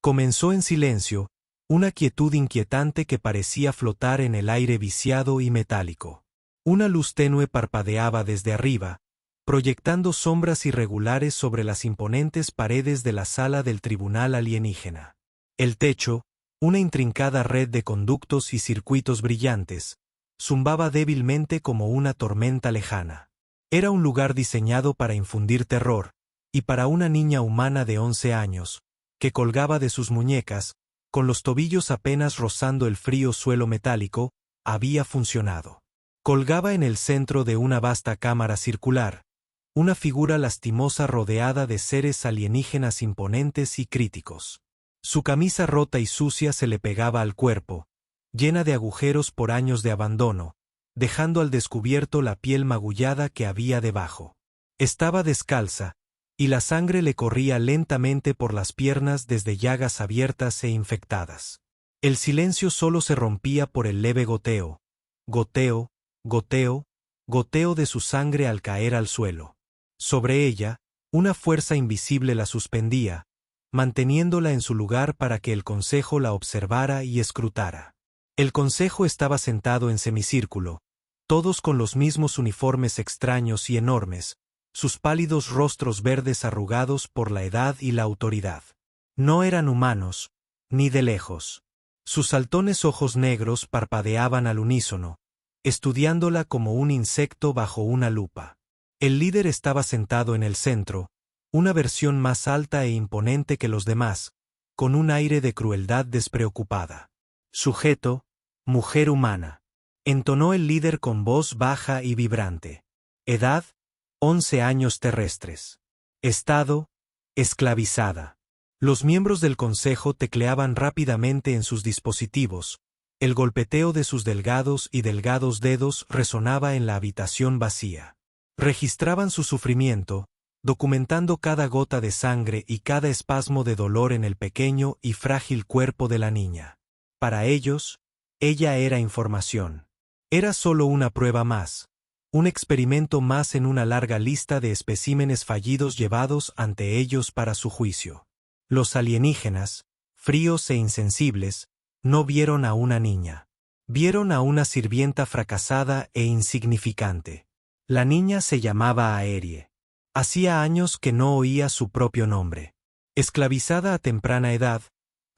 Comenzó en silencio, una quietud inquietante que parecía flotar en el aire viciado y metálico. Una luz tenue parpadeaba desde arriba, proyectando sombras irregulares sobre las imponentes paredes de la sala del tribunal alienígena. El techo, una intrincada red de conductos y circuitos brillantes, zumbaba débilmente como una tormenta lejana. Era un lugar diseñado para infundir terror, y para una niña humana de 11 años, que colgaba de sus muñecas, con los tobillos apenas rozando el frío suelo metálico, había funcionado. Colgaba en el centro de una vasta cámara circular, una figura lastimosa rodeada de seres alienígenas imponentes y críticos. Su camisa rota y sucia se le pegaba al cuerpo, llena de agujeros por años de abandono, dejando al descubierto la piel magullada que había debajo. Estaba descalza, y la sangre le corría lentamente por las piernas desde llagas abiertas e infectadas. El silencio solo se rompía por el leve goteo, goteo, goteo, goteo de su sangre al caer al suelo. Sobre ella, una fuerza invisible la suspendía, manteniéndola en su lugar para que el consejo la observara y escrutara. El consejo estaba sentado en semicírculo, todos con los mismos uniformes extraños y enormes, sus pálidos rostros verdes arrugados por la edad y la autoridad. No eran humanos, ni de lejos. Sus saltones ojos negros parpadeaban al unísono, estudiándola como un insecto bajo una lupa. El líder estaba sentado en el centro, una versión más alta e imponente que los demás, con un aire de crueldad despreocupada. Sujeto, mujer humana, entonó el líder con voz baja y vibrante. Edad, 11 años terrestres. Estado, esclavizada. Los miembros del consejo tecleaban rápidamente en sus dispositivos. El golpeteo de sus delgados y delgados dedos resonaba en la habitación vacía. Registraban su sufrimiento, documentando cada gota de sangre y cada espasmo de dolor en el pequeño y frágil cuerpo de la niña. Para ellos, ella era información. Era solo una prueba más, un experimento más en una larga lista de especímenes fallidos llevados ante ellos para su juicio. Los alienígenas, fríos e insensibles, no vieron a una niña. Vieron a una sirvienta fracasada e insignificante. La niña se llamaba Aerie. Hacía años que no oía su propio nombre. Esclavizada a temprana edad,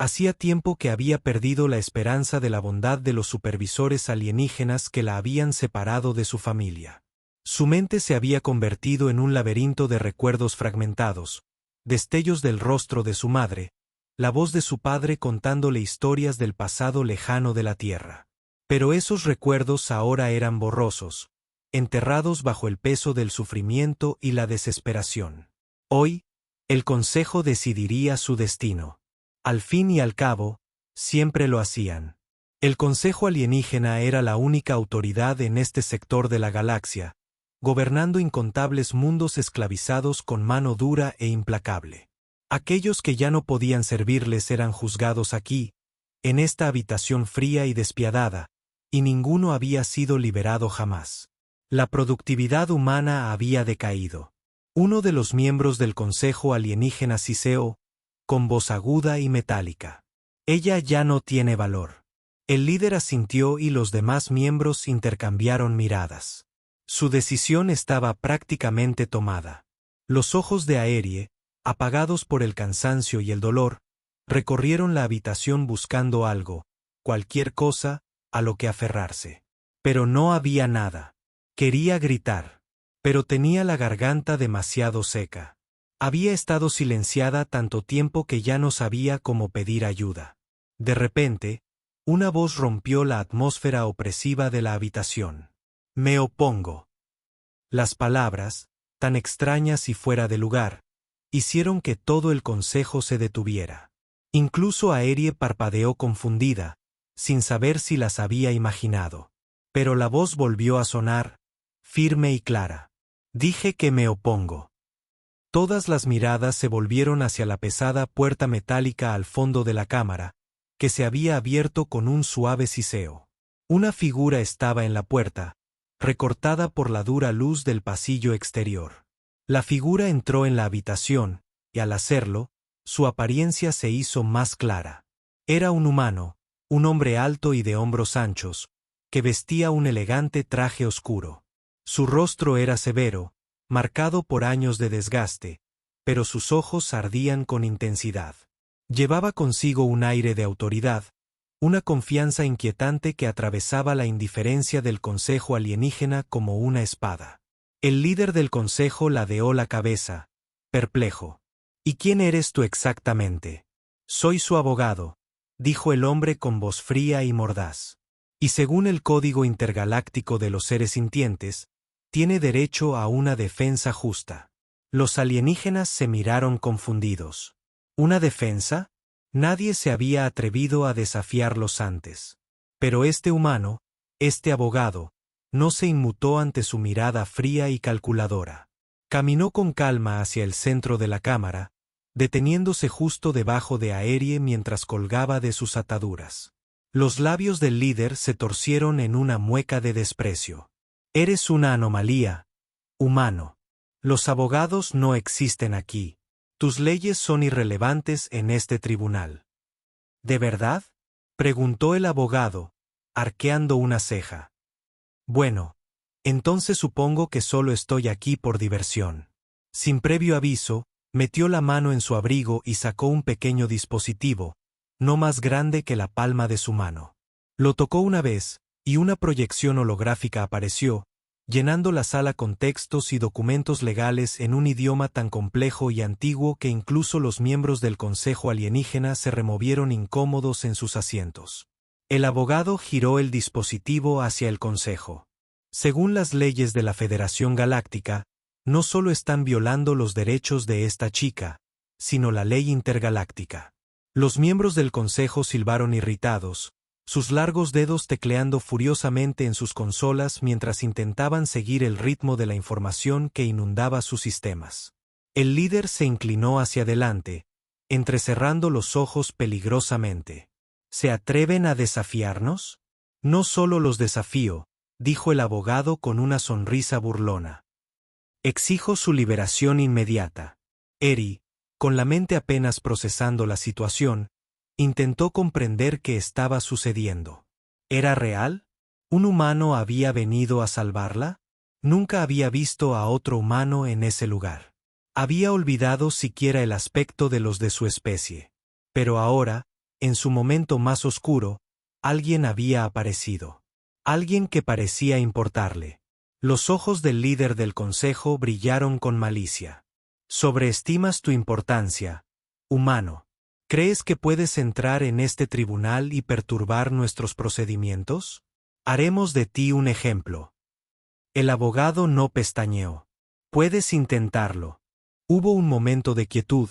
hacía tiempo que había perdido la esperanza de la bondad de los supervisores alienígenas que la habían separado de su familia. Su mente se había convertido en un laberinto de recuerdos fragmentados, destellos del rostro de su madre, la voz de su padre contándole historias del pasado lejano de la Tierra. Pero esos recuerdos ahora eran borrosos, enterrados bajo el peso del sufrimiento y la desesperación. Hoy, el consejo decidiría su destino. Al fin y al cabo, siempre lo hacían. El consejo alienígena era la única autoridad en este sector de la galaxia, gobernando incontables mundos esclavizados con mano dura e implacable. Aquellos que ya no podían servirles eran juzgados aquí, en esta habitación fría y despiadada, y ninguno había sido liberado jamás. La productividad humana había decaído. Uno de los miembros del consejo alienígena siseó, con voz aguda y metálica. Ella ya no tiene valor. El líder asintió y los demás miembros intercambiaron miradas. Su decisión estaba prácticamente tomada. Los ojos de Aerie, apagados por el cansancio y el dolor, recorrieron la habitación buscando algo, cualquier cosa, a lo que aferrarse. Pero no había nada. Quería gritar, pero tenía la garganta demasiado seca. Había estado silenciada tanto tiempo que ya no sabía cómo pedir ayuda. De repente, una voz rompió la atmósfera opresiva de la habitación. Me opongo. Las palabras, tan extrañas y fuera de lugar, hicieron que todo el consejo se detuviera. Incluso Aerie parpadeó confundida, sin saber si las había imaginado. Pero la voz volvió a sonar, firme y clara. Dije que me opongo. Todas las miradas se volvieron hacia la pesada puerta metálica al fondo de la cámara, que se había abierto con un suave siseo. Una figura estaba en la puerta, recortada por la dura luz del pasillo exterior. La figura entró en la habitación, y al hacerlo, su apariencia se hizo más clara. Era un humano, un hombre alto y de hombros anchos, que vestía un elegante traje oscuro. Su rostro era severo, marcado por años de desgaste, pero sus ojos ardían con intensidad. Llevaba consigo un aire de autoridad, una confianza inquietante que atravesaba la indiferencia del consejo alienígena como una espada. El líder del consejo ladeó la cabeza, perplejo. ¿Y quién eres tú exactamente? Soy su abogado, dijo el hombre con voz fría y mordaz. Y según el Código Intergaláctico de los Seres Sintientes, tiene derecho a una defensa justa. Los alienígenas se miraron confundidos. ¿Una defensa? Nadie se había atrevido a desafiarlos antes. Pero este humano, este abogado, no se inmutó ante su mirada fría y calculadora. Caminó con calma hacia el centro de la cámara, deteniéndose justo debajo de Aerie mientras colgaba de sus ataduras. Los labios del líder se torcieron en una mueca de desprecio. Eres una anomalía, humano. Los abogados no existen aquí. Tus leyes son irrelevantes en este tribunal. ¿De verdad? Preguntó el abogado, arqueando una ceja. Bueno, entonces supongo que solo estoy aquí por diversión. Sin previo aviso, metió la mano en su abrigo y sacó un pequeño dispositivo, no más grande que la palma de su mano. Lo tocó una vez, y una proyección holográfica apareció, llenando la sala con textos y documentos legales en un idioma tan complejo y antiguo que incluso los miembros del Consejo Alienígena se removieron incómodos en sus asientos. El abogado giró el dispositivo hacia el Consejo. Según las leyes de la Federación Galáctica, no solo están violando los derechos de esta chica, sino la ley intergaláctica. Los miembros del Consejo silbaron irritados, sus largos dedos tecleando furiosamente en sus consolas mientras intentaban seguir el ritmo de la información que inundaba sus sistemas. El líder se inclinó hacia adelante, entrecerrando los ojos peligrosamente. ¿Se atreven a desafiarnos? No solo los desafío, dijo el abogado con una sonrisa burlona. Exijo su liberación inmediata. Eri, con la mente apenas procesando la situación, intentó comprender qué estaba sucediendo. ¿Era real? ¿Un humano había venido a salvarla? Nunca había visto a otro humano en ese lugar. Había olvidado siquiera el aspecto de los de su especie. Pero ahora, en su momento más oscuro, alguien había aparecido. Alguien que parecía importarle. Los ojos del líder del consejo brillaron con malicia. Sobreestimas tu importancia, humano. ¿Crees que puedes entrar en este tribunal y perturbar nuestros procedimientos? Haremos de ti un ejemplo. El abogado no pestañeó. Puedes intentarlo. Hubo un momento de quietud,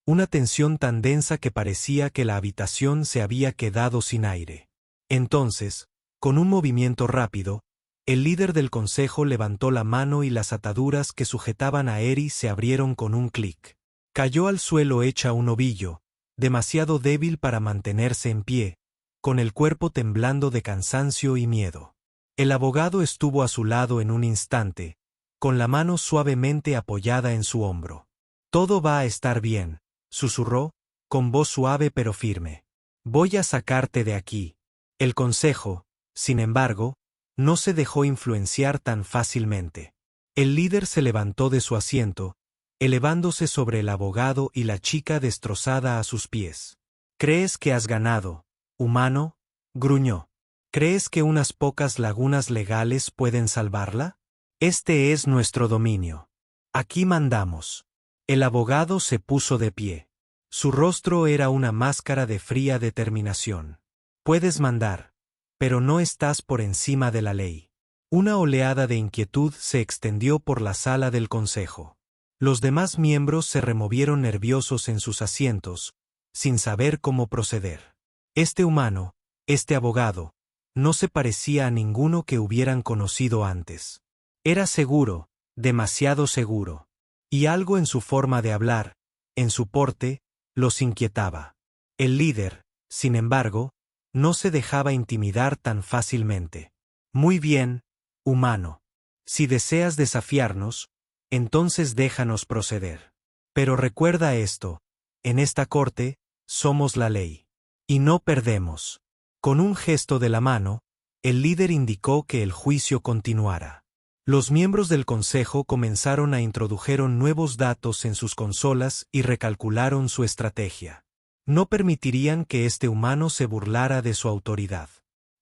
una tensión tan densa que parecía que la habitación se había quedado sin aire. Entonces, con un movimiento rápido, el líder del consejo levantó la mano y las ataduras que sujetaban a Eri se abrieron con un clic. Cayó al suelo hecha un ovillo, demasiado débil para mantenerse en pie, con el cuerpo temblando de cansancio y miedo. El abogado estuvo a su lado en un instante, con la mano suavemente apoyada en su hombro. Todo va a estar bien, susurró, con voz suave pero firme. Voy a sacarte de aquí. El consejo, sin embargo, no se dejó influenciar tan fácilmente. El líder se levantó de su asiento, elevándose sobre el abogado y la chica destrozada a sus pies. ¿Crees que has ganado, humano? Gruñó. ¿Crees que unas pocas lagunas legales pueden salvarla? Este es nuestro dominio. Aquí mandamos. El abogado se puso de pie. Su rostro era una máscara de fría determinación. Puedes mandar, pero no estás por encima de la ley. Una oleada de inquietud se extendió por la sala del consejo. Los demás miembros se removieron nerviosos en sus asientos, sin saber cómo proceder. Este humano, este abogado, no se parecía a ninguno que hubieran conocido antes. Era seguro, demasiado seguro. Y algo en su forma de hablar, en su porte, los inquietaba. El líder, sin embargo, no se dejaba intimidar tan fácilmente. Muy bien, humano. Si deseas desafiarnos, entonces déjanos proceder. Pero recuerda esto, En esta corte, somos la ley. Y no perdemos. Con un gesto de la mano, el líder indicó que el juicio continuara. Los miembros del consejo comenzaron a introdujeron nuevos datos en sus consolas y recalcularon su estrategia. No permitirían que este humano se burlara de su autoridad.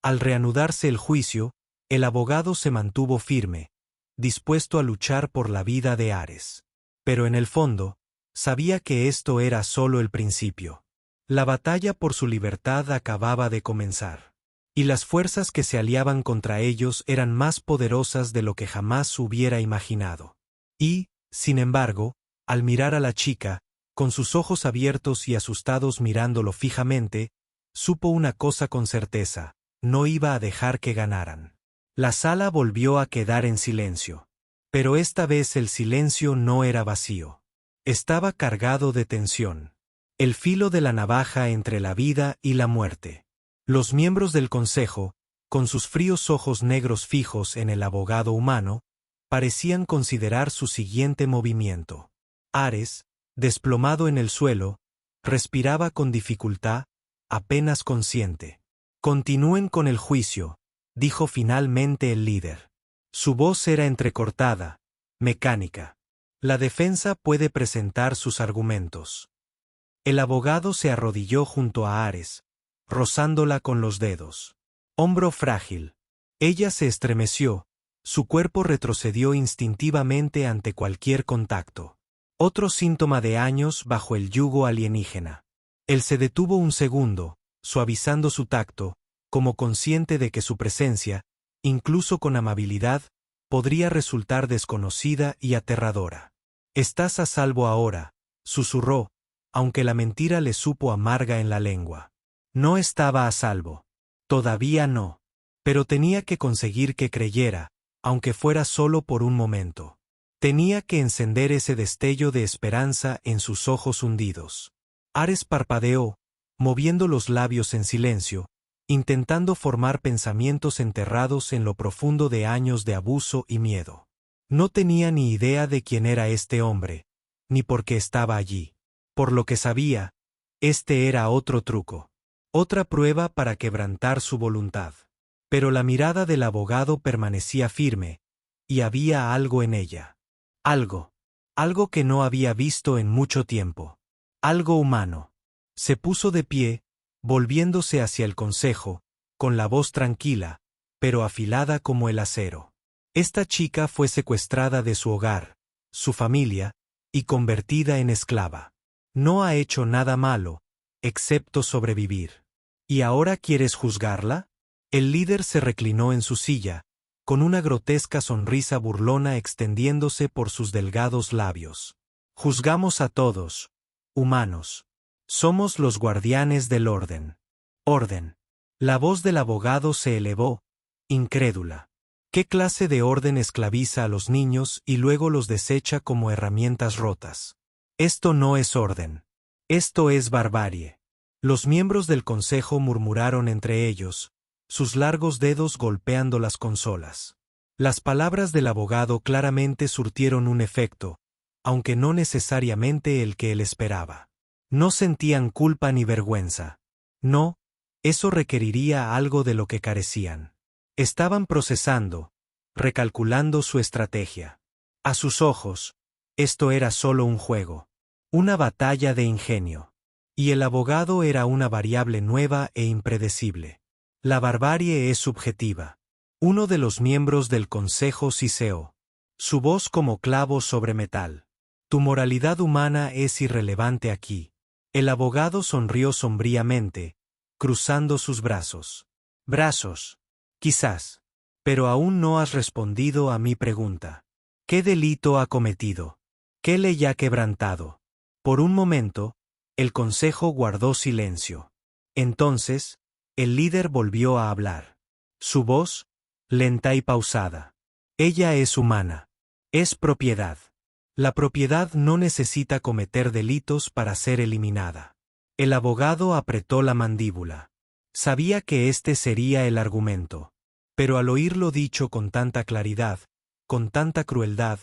Al reanudarse el juicio, el abogado se mantuvo firme, dispuesto a luchar por la vida de Ares. Pero en el fondo, sabía que esto era solo el principio. La batalla por su libertad acababa de comenzar. Y las fuerzas que se aliaban contra ellos eran más poderosas de lo que jamás hubiera imaginado. Y, sin embargo, al mirar a la chica, con sus ojos abiertos y asustados mirándolo fijamente, supo una cosa con certeza: no iba a dejar que ganaran. La sala volvió a quedar en silencio. Pero esta vez el silencio no era vacío. Estaba cargado de tensión. El filo de la navaja entre la vida y la muerte. Los miembros del consejo, con sus fríos ojos negros fijos en el abogado humano, parecían considerar su siguiente movimiento. Ares, desplomado en el suelo, respiraba con dificultad, apenas consciente. «Continúen con el juicio», dijo finalmente el líder. Su voz era entrecortada, mecánica. «La defensa puede presentar sus argumentos». El abogado se arrodilló junto a Ares, rozándola con los dedos. Hombro frágil. Ella se estremeció, su cuerpo retrocedió instintivamente ante cualquier contacto. Otro síntoma de años bajo el yugo alienígena. Él se detuvo un segundo, suavizando su tacto, como consciente de que su presencia, incluso con amabilidad, podría resultar desconocida y aterradora. «Estás a salvo ahora», susurró, aunque la mentira le supo amarga en la lengua. No estaba a salvo. Todavía no. Pero tenía que conseguir que creyera, aunque fuera solo por un momento. Tenía que encender ese destello de esperanza en sus ojos hundidos. Ares parpadeó, moviendo los labios en silencio, intentando formar pensamientos enterrados en lo profundo de años de abuso y miedo. No tenía ni idea de quién era este hombre, ni por qué estaba allí. Por lo que sabía, este era otro truco. Otra prueba para quebrantar su voluntad. Pero la mirada del abogado permanecía firme, y había algo en ella. Algo que no había visto en mucho tiempo. Algo humano. Se puso de pie, volviéndose hacia el consejo, con la voz tranquila, pero afilada como el acero. Esta chica fue secuestrada de su hogar, su familia, y convertida en esclava. No ha hecho nada malo, excepto sobrevivir. ¿Y ahora quieres juzgarla? El líder se reclinó en su silla, con una grotesca sonrisa burlona extendiéndose por sus delgados labios. Juzgamos a todos, humanos. Somos los guardianes del orden. Orden. La voz del abogado se elevó, incrédula. ¿Qué clase de orden esclaviza a los niños y luego los desecha como herramientas rotas? Esto no es orden. Esto es barbarie. Los miembros del consejo murmuraron entre ellos, sus largos dedos golpeando las consolas. Las palabras del abogado claramente surtieron un efecto, aunque no necesariamente el que él esperaba. No sentían culpa ni vergüenza. No, eso requeriría algo de lo que carecían. Estaban procesando, recalculando su estrategia. A sus ojos, esto era solo un juego. Una batalla de ingenio. Y el abogado era una variable nueva e impredecible. La barbarie es subjetiva. Uno de los miembros del consejo siseó. Su voz como clavo sobre metal. Tu moralidad humana es irrelevante aquí. El abogado sonrió sombríamente, cruzando sus brazos. Brazos. Quizás. Pero aún no has respondido a mi pregunta. ¿Qué delito ha cometido? ¿Qué ley ha quebrantado? Por un momento, el consejo guardó silencio. Entonces, el líder volvió a hablar. Su voz, lenta y pausada. Ella es humana. Es propiedad. La propiedad no necesita cometer delitos para ser eliminada. El abogado apretó la mandíbula. Sabía que este sería el argumento. Pero al oírlo dicho con tanta claridad, con tanta crueldad,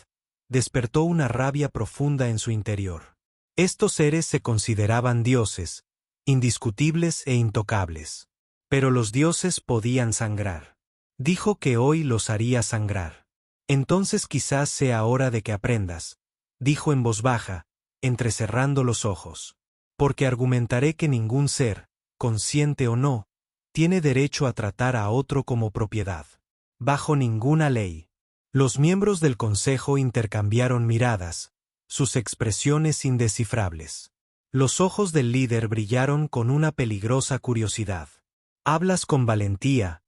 despertó una rabia profunda en su interior. Estos seres se consideraban dioses, indiscutibles e intocables. Pero los dioses podían sangrar. Dijo que hoy los haría sangrar. Entonces quizás sea hora de que aprendas, dijo en voz baja, entrecerrando los ojos. Porque argumentaré que ningún ser, consciente o no, tiene derecho a tratar a otro como propiedad. Bajo ninguna ley. Los miembros del consejo intercambiaron miradas, sus expresiones indescifrables. Los ojos del líder brillaron con una peligrosa curiosidad. Hablas con valentía,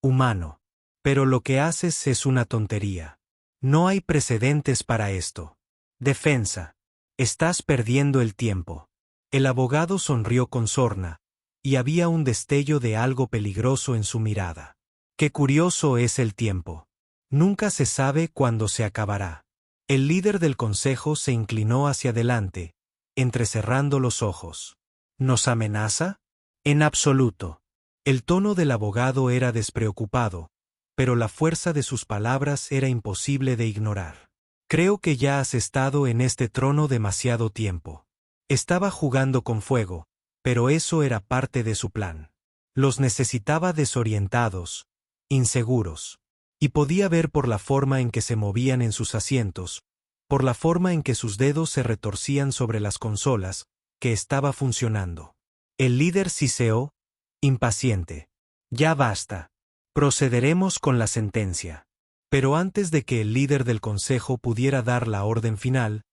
humano. Pero lo que haces es una tontería. No hay precedentes para esto. Defensa. Estás perdiendo el tiempo. El abogado sonrió con sorna, y había un destello de algo peligroso en su mirada. Qué curioso es el tiempo. Nunca se sabe cuándo se acabará. El líder del consejo se inclinó hacia adelante, entrecerrando los ojos. ¿Nos amenaza? En absoluto. El tono del abogado era despreocupado, pero la fuerza de sus palabras era imposible de ignorar. Creo que ya has estado en este trono demasiado tiempo. Estaba jugando con fuego, pero eso era parte de su plan. Los necesitaba desorientados, inseguros. Y podía ver por la forma en que se movían en sus asientos, por la forma en que sus dedos se retorcían sobre las consolas, que estaba funcionando. El líder siseó, impaciente. Ya basta. Procederemos con la sentencia. Pero antes de que el líder del consejo pudiera dar la orden final,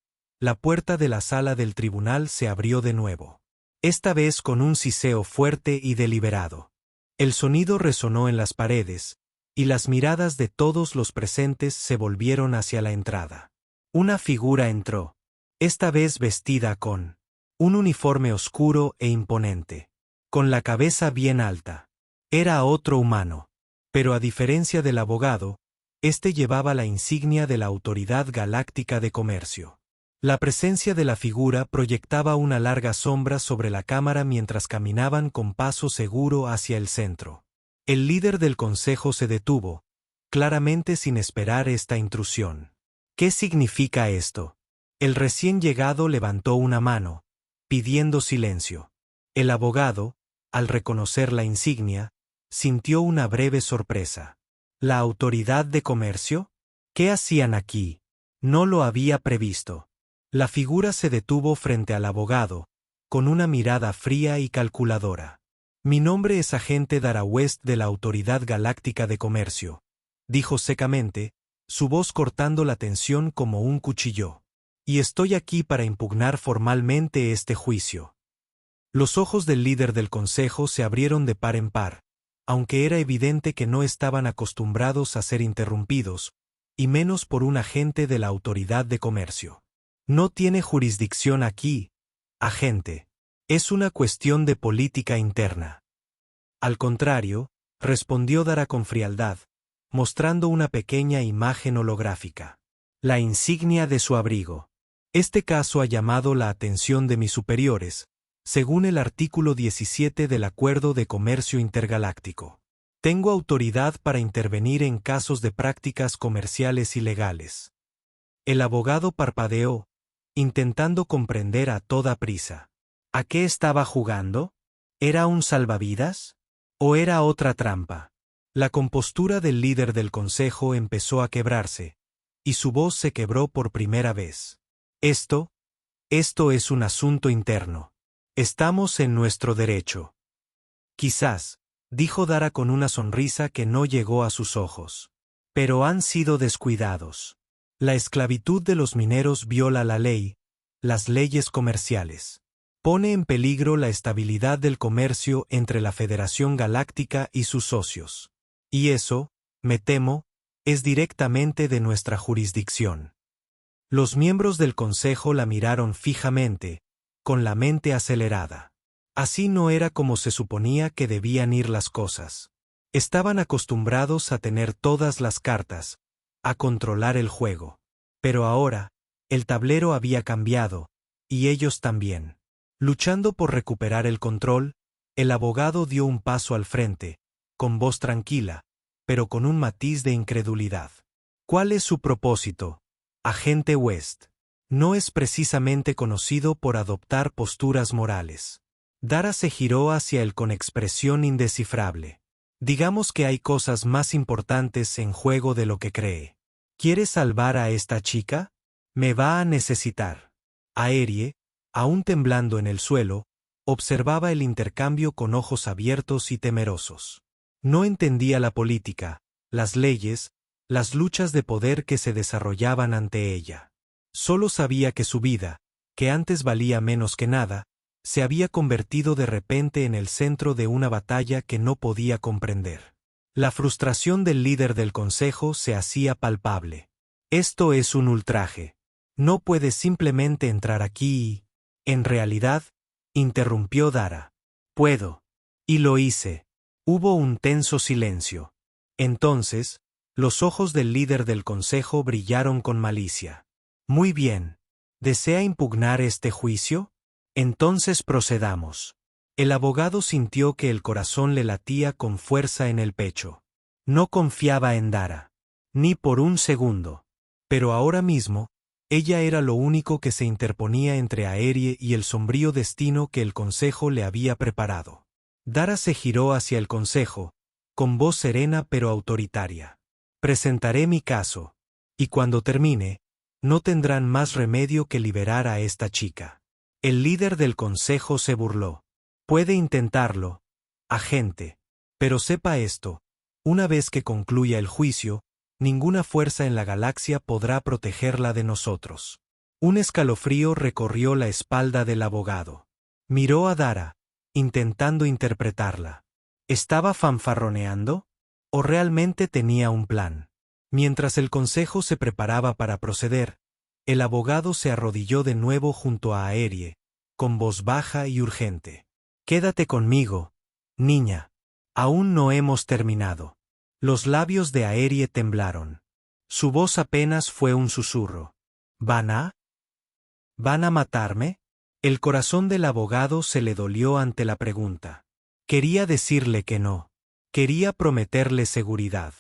la puerta de la sala del tribunal se abrió de nuevo. Esta vez con un siseo fuerte y deliberado. El sonido resonó en las paredes, y las miradas de todos los presentes se volvieron hacia la entrada. Una figura entró, esta vez vestida con un uniforme oscuro e imponente, con la cabeza bien alta. Era otro humano, pero a diferencia del abogado, este llevaba la insignia de la Autoridad Galáctica de Comercio. La presencia de la figura proyectaba una larga sombra sobre la cámara mientras caminaban con paso seguro hacia el centro. El líder del consejo se detuvo, claramente sin esperar esta intrusión. ¿Qué significa esto? El recién llegado levantó una mano, pidiendo silencio. El abogado, al reconocer la insignia, sintió una breve sorpresa. ¿La Autoridad de Comercio? ¿Qué hacían aquí? No lo había previsto. La figura se detuvo frente al abogado, con una mirada fría y calculadora. Mi nombre es agente Dara West de la Autoridad Galáctica de Comercio, dijo secamente, su voz cortando la tensión como un cuchillo. Y estoy aquí para impugnar formalmente este juicio. Los ojos del líder del consejo se abrieron de par en par, aunque era evidente que no estaban acostumbrados a ser interrumpidos, y menos por un agente de la Autoridad de Comercio. No tiene jurisdicción aquí, agente. Es una cuestión de política interna. Al contrario, respondió Dara con frialdad, mostrando una pequeña imagen holográfica. La insignia de su abrigo. Este caso ha llamado la atención de mis superiores, según el artículo 17 del Acuerdo de Comercio Intergaláctico. Tengo autoridad para intervenir en casos de prácticas comerciales ilegales. El abogado parpadeó, intentando comprender a toda prisa. ¿A qué estaba jugando? ¿Era un salvavidas? ¿O era otra trampa? La compostura del líder del consejo empezó a quebrarse, y su voz se quebró por primera vez. Esto es un asunto interno. Estamos en nuestro derecho. Quizás, dijo Dara con una sonrisa que no llegó a sus ojos. Pero han sido descuidados. La esclavitud de los mineros viola la ley, las leyes comerciales. Pone en peligro la estabilidad del comercio entre la Federación Galáctica y sus socios. Y eso, me temo, es directamente de nuestra jurisdicción. Los miembros del consejo la miraron fijamente, con la mente acelerada. Así no era como se suponía que debían ir las cosas. Estaban acostumbrados a tener todas las cartas, a controlar el juego. Pero ahora, el tablero había cambiado, y ellos también. Luchando por recuperar el control, el abogado dio un paso al frente, con voz tranquila, pero con un matiz de incredulidad. ¿Cuál es su propósito, agente West? no es precisamente conocido por adoptar posturas morales. Dara se giró hacia él con expresión indescifrable. Digamos que hay cosas más importantes en juego de lo que cree. ¿Quieres salvar a esta chica? Me va a necesitar. Aerie, aún temblando en el suelo, observaba el intercambio con ojos abiertos y temerosos. No entendía la política, las leyes, las luchas de poder que se desarrollaban ante ella. Solo sabía que su vida, que antes valía menos que nada, se había convertido de repente en el centro de una batalla que no podía comprender. La frustración del líder del consejo se hacía palpable. Esto es un ultraje. No puedes simplemente entrar aquí y... En realidad, interrumpió Dara. Puedo. Y lo hice. Hubo un tenso silencio. Entonces, los ojos del líder del consejo brillaron con malicia. Muy bien. ¿Desea impugnar este juicio? Entonces procedamos. El abogado sintió que el corazón le latía con fuerza en el pecho. No confiaba en Dara. Ni por un segundo. Pero ahora mismo, ella era lo único que se interponía entre Aerie y el sombrío destino que el consejo le había preparado. Dara se giró hacia el consejo, con voz serena pero autoritaria. Presentaré mi caso, y cuando termine, no tendrán más remedio que liberar a esta chica. El líder del consejo se burló. Puede intentarlo, agente. Pero sepa esto, una vez que concluya el juicio, ninguna fuerza en la galaxia podrá protegerla de nosotros. Un escalofrío recorrió la espalda del abogado. Miró a Dara, intentando interpretarla. ¿Estaba fanfarroneando? ¿O realmente tenía un plan? Mientras el consejo se preparaba para proceder, el abogado se arrodilló de nuevo junto a Aerie, con voz baja y urgente. Quédate conmigo, niña. Aún no hemos terminado. Los labios de Aerie temblaron. Su voz apenas fue un susurro. ¿Van a matarme? El corazón del abogado se le dolió ante la pregunta. Quería decirle que no. Quería prometerle seguridad.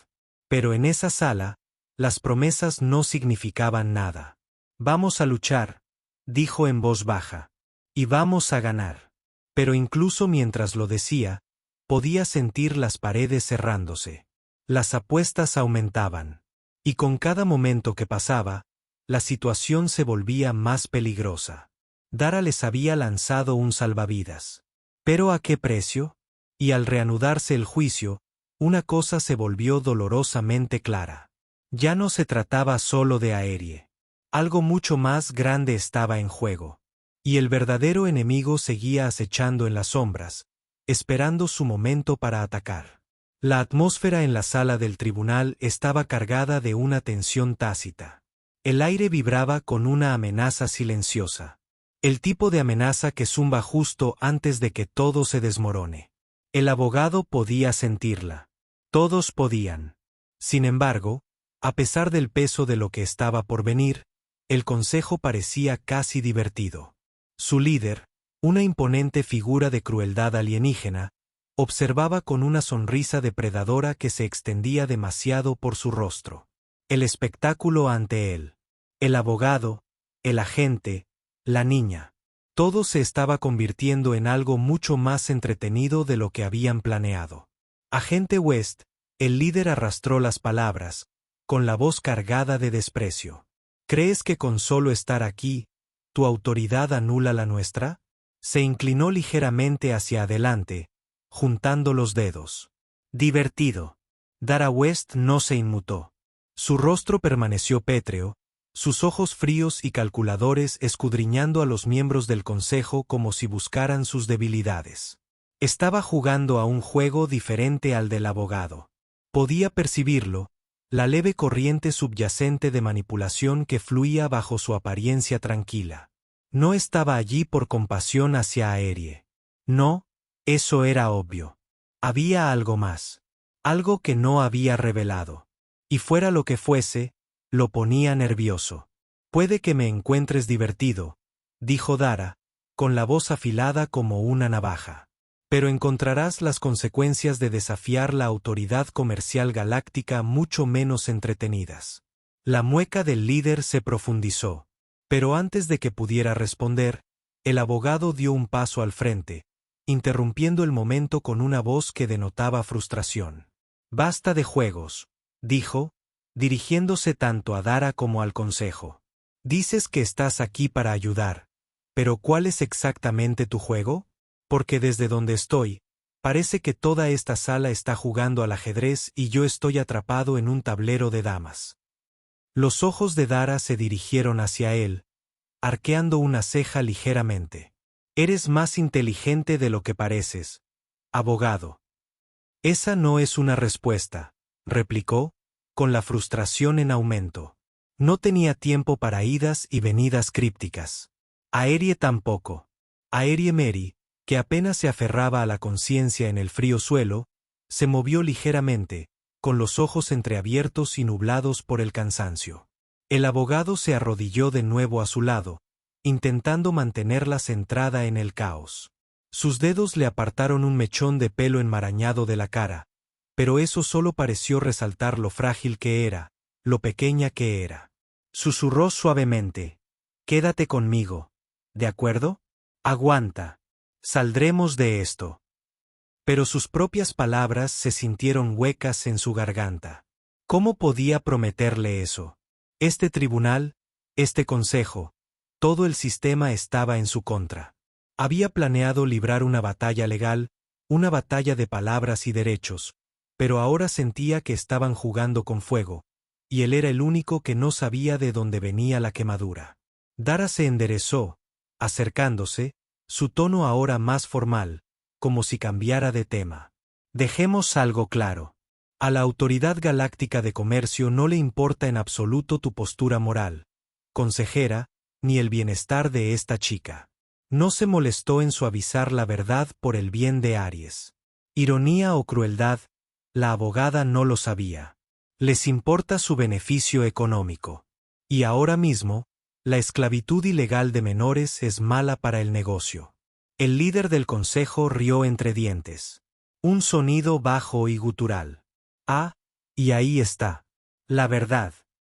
Pero en esa sala, las promesas no significaban nada. Vamos a luchar, dijo en voz baja. Y vamos a ganar. Pero incluso mientras lo decía, podía sentir las paredes cerrándose. Las apuestas aumentaban. Y con cada momento que pasaba, la situación se volvía más peligrosa. Dara les había lanzado un salvavidas. ¿Pero a qué precio? Y al reanudarse el juicio, una cosa se volvió dolorosamente clara. Ya no se trataba solo de Aerie. Algo mucho más grande estaba en juego. Y el verdadero enemigo seguía acechando en las sombras, esperando su momento para atacar. La atmósfera en la sala del tribunal estaba cargada de una tensión tácita. El aire vibraba con una amenaza silenciosa. El tipo de amenaza que zumba justo antes de que todo se desmorone. El abogado podía sentirla. Todos podían. Sin embargo, a pesar del peso de lo que estaba por venir, el consejo parecía casi divertido. Su líder, una imponente figura de crueldad alienígena, observaba con una sonrisa depredadora que se extendía demasiado por su rostro. El espectáculo ante él. El abogado, el agente, la niña. Todo se estaba convirtiendo en algo mucho más entretenido de lo que habían planeado. Agente West, el líder arrastró las palabras, con la voz cargada de desprecio. ¿Crees que con solo estar aquí, tu autoridad anula la nuestra? Se inclinó ligeramente hacia adelante, juntando los dedos. Divertido. Dara West no se inmutó. Su rostro permaneció pétreo, sus ojos fríos y calculadores escudriñando a los miembros del consejo como si buscaran sus debilidades. Estaba jugando a un juego diferente al del abogado. Podía percibirlo, la leve corriente subyacente de manipulación que fluía bajo su apariencia tranquila. No estaba allí por compasión hacia Aerie. No, eso era obvio. Había algo más. Algo que no había revelado. Y fuera lo que fuese, lo ponía nervioso. Puede que me encuentres divertido, dijo Dara, con la voz afilada como una navaja. Pero encontrarás las consecuencias de desafiar la autoridad comercial galáctica mucho menos entretenidas. La mueca del líder se profundizó. Pero antes de que pudiera responder, el abogado dio un paso al frente, interrumpiendo el momento con una voz que denotaba frustración. «Basta de juegos», dijo, dirigiéndose tanto a Dara como al consejo. «Dices que estás aquí para ayudar, pero ¿cuál es exactamente tu juego? Porque desde donde estoy, parece que toda esta sala está jugando al ajedrez y yo estoy atrapado en un tablero de damas». Los ojos de Dara se dirigieron hacia él, arqueando una ceja ligeramente. «Eres más inteligente de lo que pareces, abogado». «Esa no es una respuesta», replicó, con la frustración en aumento. No tenía tiempo para idas y venidas crípticas. Aerie tampoco. Aerie Mary, que apenas se aferraba a la conciencia en el frío suelo, se movió ligeramente, con los ojos entreabiertos y nublados por el cansancio. El abogado se arrodilló de nuevo a su lado, intentando mantenerla centrada en el caos. Sus dedos le apartaron un mechón de pelo enmarañado de la cara, pero eso solo pareció resaltar lo frágil que era, lo pequeña que era. Susurró suavemente: «Quédate conmigo, ¿de acuerdo? Aguanta. Saldremos de esto». Pero sus propias palabras se sintieron huecas en su garganta. ¿Cómo podía prometerle eso? Este tribunal, este consejo, todo el sistema estaba en su contra. Había planeado librar una batalla legal, una batalla de palabras y derechos, pero ahora sentía que estaban jugando con fuego, y él era el único que no sabía de dónde venía la quemadura. Dara se enderezó, acercándose, su tono ahora más formal, como si cambiara de tema. «Dejemos algo claro. A la Autoridad Galáctica de Comercio no le importa en absoluto tu postura moral, consejera, ni el bienestar de esta chica. No se molestó en suavizar la verdad por el bien de Aries. Ironía o crueldad, la abogada no lo sabía. Les importa su beneficio económico. Y ahora mismo, la esclavitud ilegal de menores es mala para el negocio». El líder del consejo rió entre dientes. Un sonido bajo y gutural. «Ah, y ahí está. La verdad.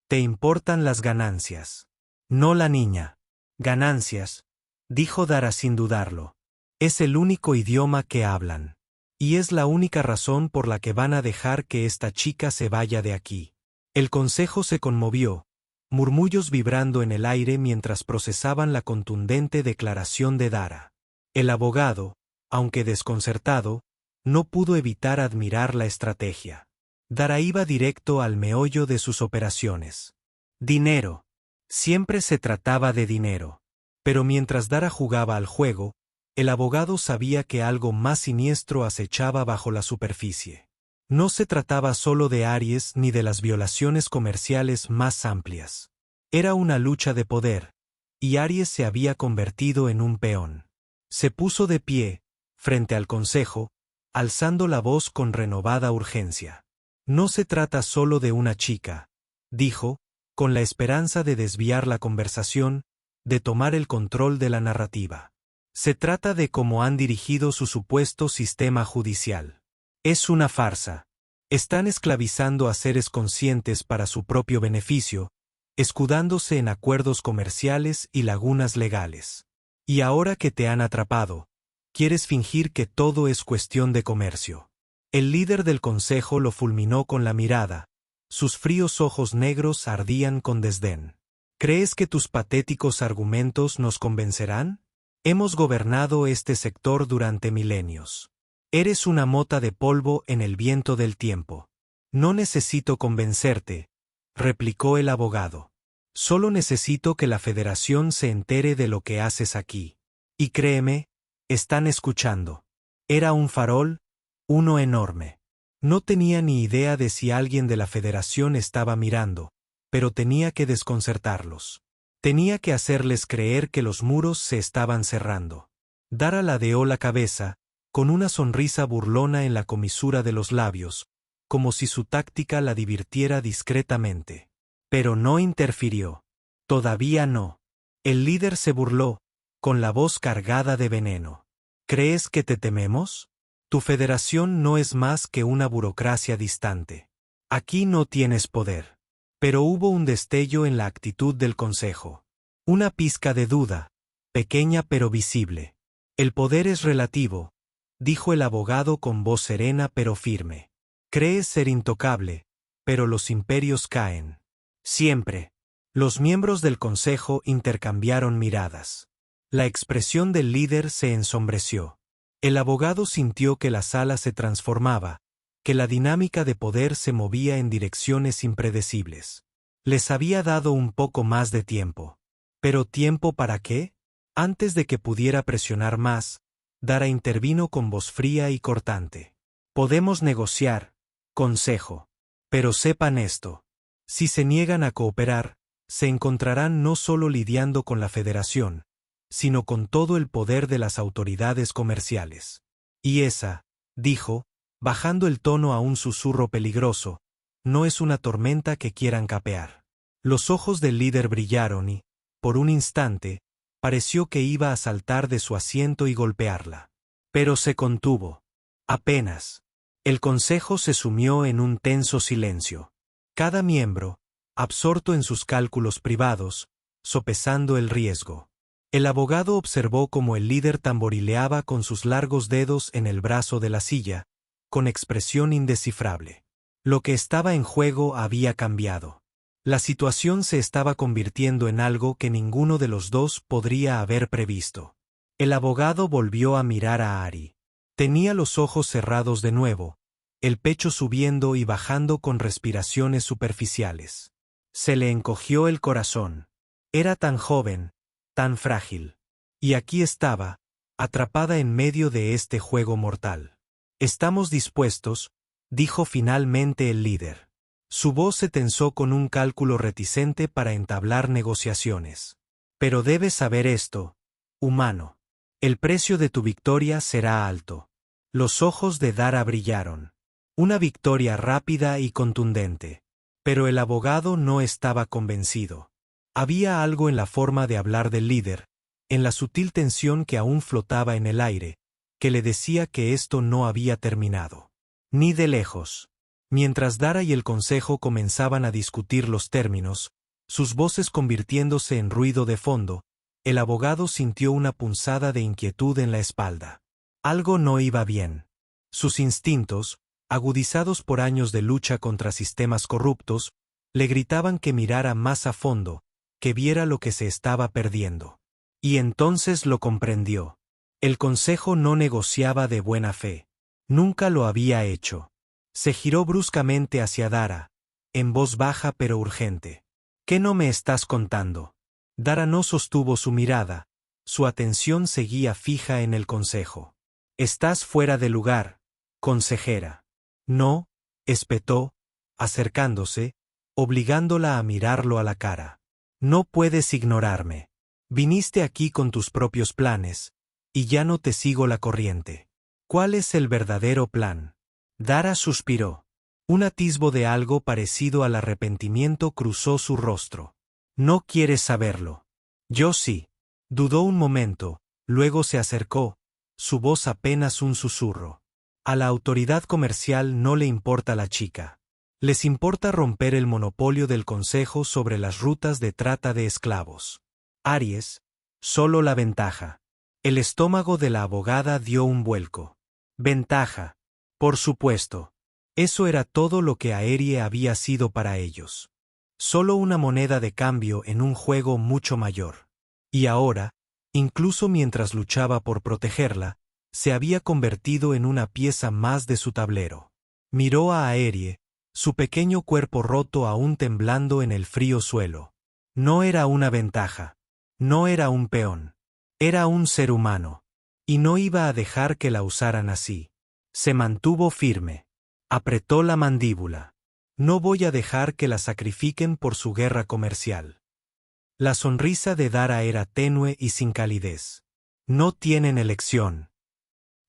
Te importan las ganancias. No la niña». «Ganancias», dijo Dara sin dudarlo. «Es el único idioma que hablan. Y es la única razón por la que van a dejar que esta chica se vaya de aquí». El consejo se conmovió, murmullos vibrando en el aire mientras procesaban la contundente declaración de Dara. El abogado, aunque desconcertado, no pudo evitar admirar la estrategia. Dara iba directo al meollo de sus operaciones. Dinero. Siempre se trataba de dinero. Pero mientras Dara jugaba al juego, el abogado sabía que algo más siniestro acechaba bajo la superficie. No se trataba solo de Aries ni de las violaciones comerciales más amplias. Era una lucha de poder, y Aries se había convertido en un peón. Se puso de pie, frente al consejo, alzando la voz con renovada urgencia. «No se trata solo de una chica», dijo, con la esperanza de desviar la conversación, de tomar el control de la narrativa. «Se trata de cómo han dirigido su supuesto sistema judicial. Es una farsa. Están esclavizando a seres conscientes para su propio beneficio, escudándose en acuerdos comerciales y lagunas legales. Y ahora que te han atrapado, quieres fingir que todo es cuestión de comercio». El líder del consejo lo fulminó con la mirada, sus fríos ojos negros ardían con desdén. «¿Crees que tus patéticos argumentos nos convencerán? Hemos gobernado este sector durante milenios. Eres una mota de polvo en el viento del tiempo. No necesito convencerte», replicó el abogado. «Solo necesito que la Federación se entere de lo que haces aquí. Y créeme, están escuchando». Era un farol, uno enorme. No tenía ni idea de si alguien de la Federación estaba mirando, pero tenía que desconcertarlos. Tenía que hacerles creer que los muros se estaban cerrando. Dara ladeó la cabeza, con una sonrisa burlona en la comisura de los labios, como si su táctica la divirtiera discretamente. Pero no interfirió. Todavía no. El líder se burló, con la voz cargada de veneno. «¿Crees que te tememos? Tu federación no es más que una burocracia distante. Aquí no tienes poder». Pero hubo un destello en la actitud del consejo. Una pizca de duda, pequeña pero visible. El poder es relativo, dijo el abogado con voz serena pero firme. Crees ser intocable, pero los imperios caen. Siempre. Los miembros del consejo intercambiaron miradas. La expresión del líder se ensombreció. El abogado sintió que la sala se transformaba, que la dinámica de poder se movía en direcciones impredecibles. Les había dado un poco más de tiempo. ¿Pero tiempo para qué? Antes de que pudiera presionar más, Dara intervino con voz fría y cortante. Podemos negociar, consejo. Pero sepan esto. Si se niegan a cooperar, se encontrarán no solo lidiando con la Federación, sino con todo el poder de las autoridades comerciales. Y esa, dijo, bajando el tono a un susurro peligroso, no es una tormenta que quieran capear. Los ojos del líder brillaron y, por un instante, pareció que iba a saltar de su asiento y golpearla. Pero se contuvo. Apenas. El consejo se sumió en un tenso silencio. Cada miembro, absorto en sus cálculos privados, sopesando el riesgo. El abogado observó cómo el líder tamborileaba con sus largos dedos en el brazo de la silla, con expresión indescifrable. Lo que estaba en juego había cambiado. La situación se estaba convirtiendo en algo que ninguno de los dos podría haber previsto. El abogado volvió a mirar a Ari. Tenía los ojos cerrados de nuevo, el pecho subiendo y bajando con respiraciones superficiales. Se le encogió el corazón. Era tan joven, tan frágil. Y aquí estaba, atrapada en medio de este juego mortal. «Estamos dispuestos», dijo finalmente el líder. Su voz se tensó con un cálculo reticente para entablar negociaciones. «Pero debes saber esto, humano. El precio de tu victoria será alto». Los ojos de Dara brillaron. Una victoria rápida y contundente. Pero el abogado no estaba convencido. Había algo en la forma de hablar del líder, en la sutil tensión que aún flotaba en el aire, que le decía que esto no había terminado. Ni de lejos. Mientras Dara y el consejo comenzaban a discutir los términos, sus voces convirtiéndose en ruido de fondo, el abogado sintió una punzada de inquietud en la espalda. Algo no iba bien. Sus instintos, agudizados por años de lucha contra sistemas corruptos, le gritaban que mirara más a fondo, que viera lo que se estaba perdiendo. Y entonces lo comprendió. El consejo no negociaba de buena fe. Nunca lo había hecho. Se giró bruscamente hacia Dara, en voz baja pero urgente. «¿Qué no me estás contando?» Dara no sostuvo su mirada, su atención seguía fija en el consejo. «Estás fuera de lugar, consejera». «No», espetó, acercándose, obligándola a mirarlo a la cara. «No puedes ignorarme. Viniste aquí con tus propios planes, y ya no te sigo la corriente. ¿Cuál es el verdadero plan?» Dara suspiró. Un atisbo de algo parecido al arrepentimiento cruzó su rostro. «No quieres saberlo». «Yo sí». Dudó un momento, luego se acercó, su voz apenas un susurro. «A la autoridad comercial no le importa la chica. Les importa romper el monopolio del Consejo sobre las rutas de trata de esclavos. Aries, solo la ventaja». El estómago de la abogada dio un vuelco. «Ventaja. Por supuesto». Eso era todo lo que Aerie había sido para ellos. Solo una moneda de cambio en un juego mucho mayor. Y ahora, incluso mientras luchaba por protegerla, se había convertido en una pieza más de su tablero. Miró a Aerie, su pequeño cuerpo roto aún temblando en el frío suelo. No era una ventaja. No era un peón. Era un ser humano. Y no iba a dejar que la usaran así. Se mantuvo firme. Apretó la mandíbula. «No voy a dejar que la sacrifiquen por su guerra comercial». La sonrisa de Dara era tenue y sin calidez. «No tienen elección».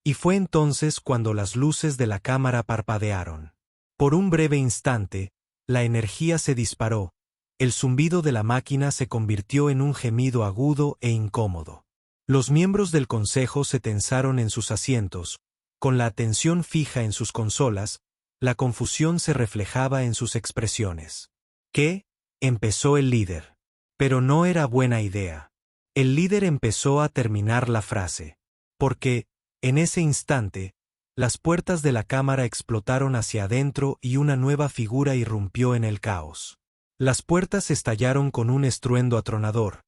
Y fue entonces cuando las luces de la cámara parpadearon. Por un breve instante, la energía se disparó, el zumbido de la máquina se convirtió en un gemido agudo e incómodo. Los miembros del consejo se tensaron en sus asientos, con la atención fija en sus consolas. La confusión se reflejaba en sus expresiones. «¿Qué?» empezó el líder. Pero no era buena idea. El líder empezó a terminar la frase. Porque, en ese instante, las puertas de la cámara explotaron hacia adentro y una nueva figura irrumpió en el caos. Las puertas estallaron con un estruendo atronador,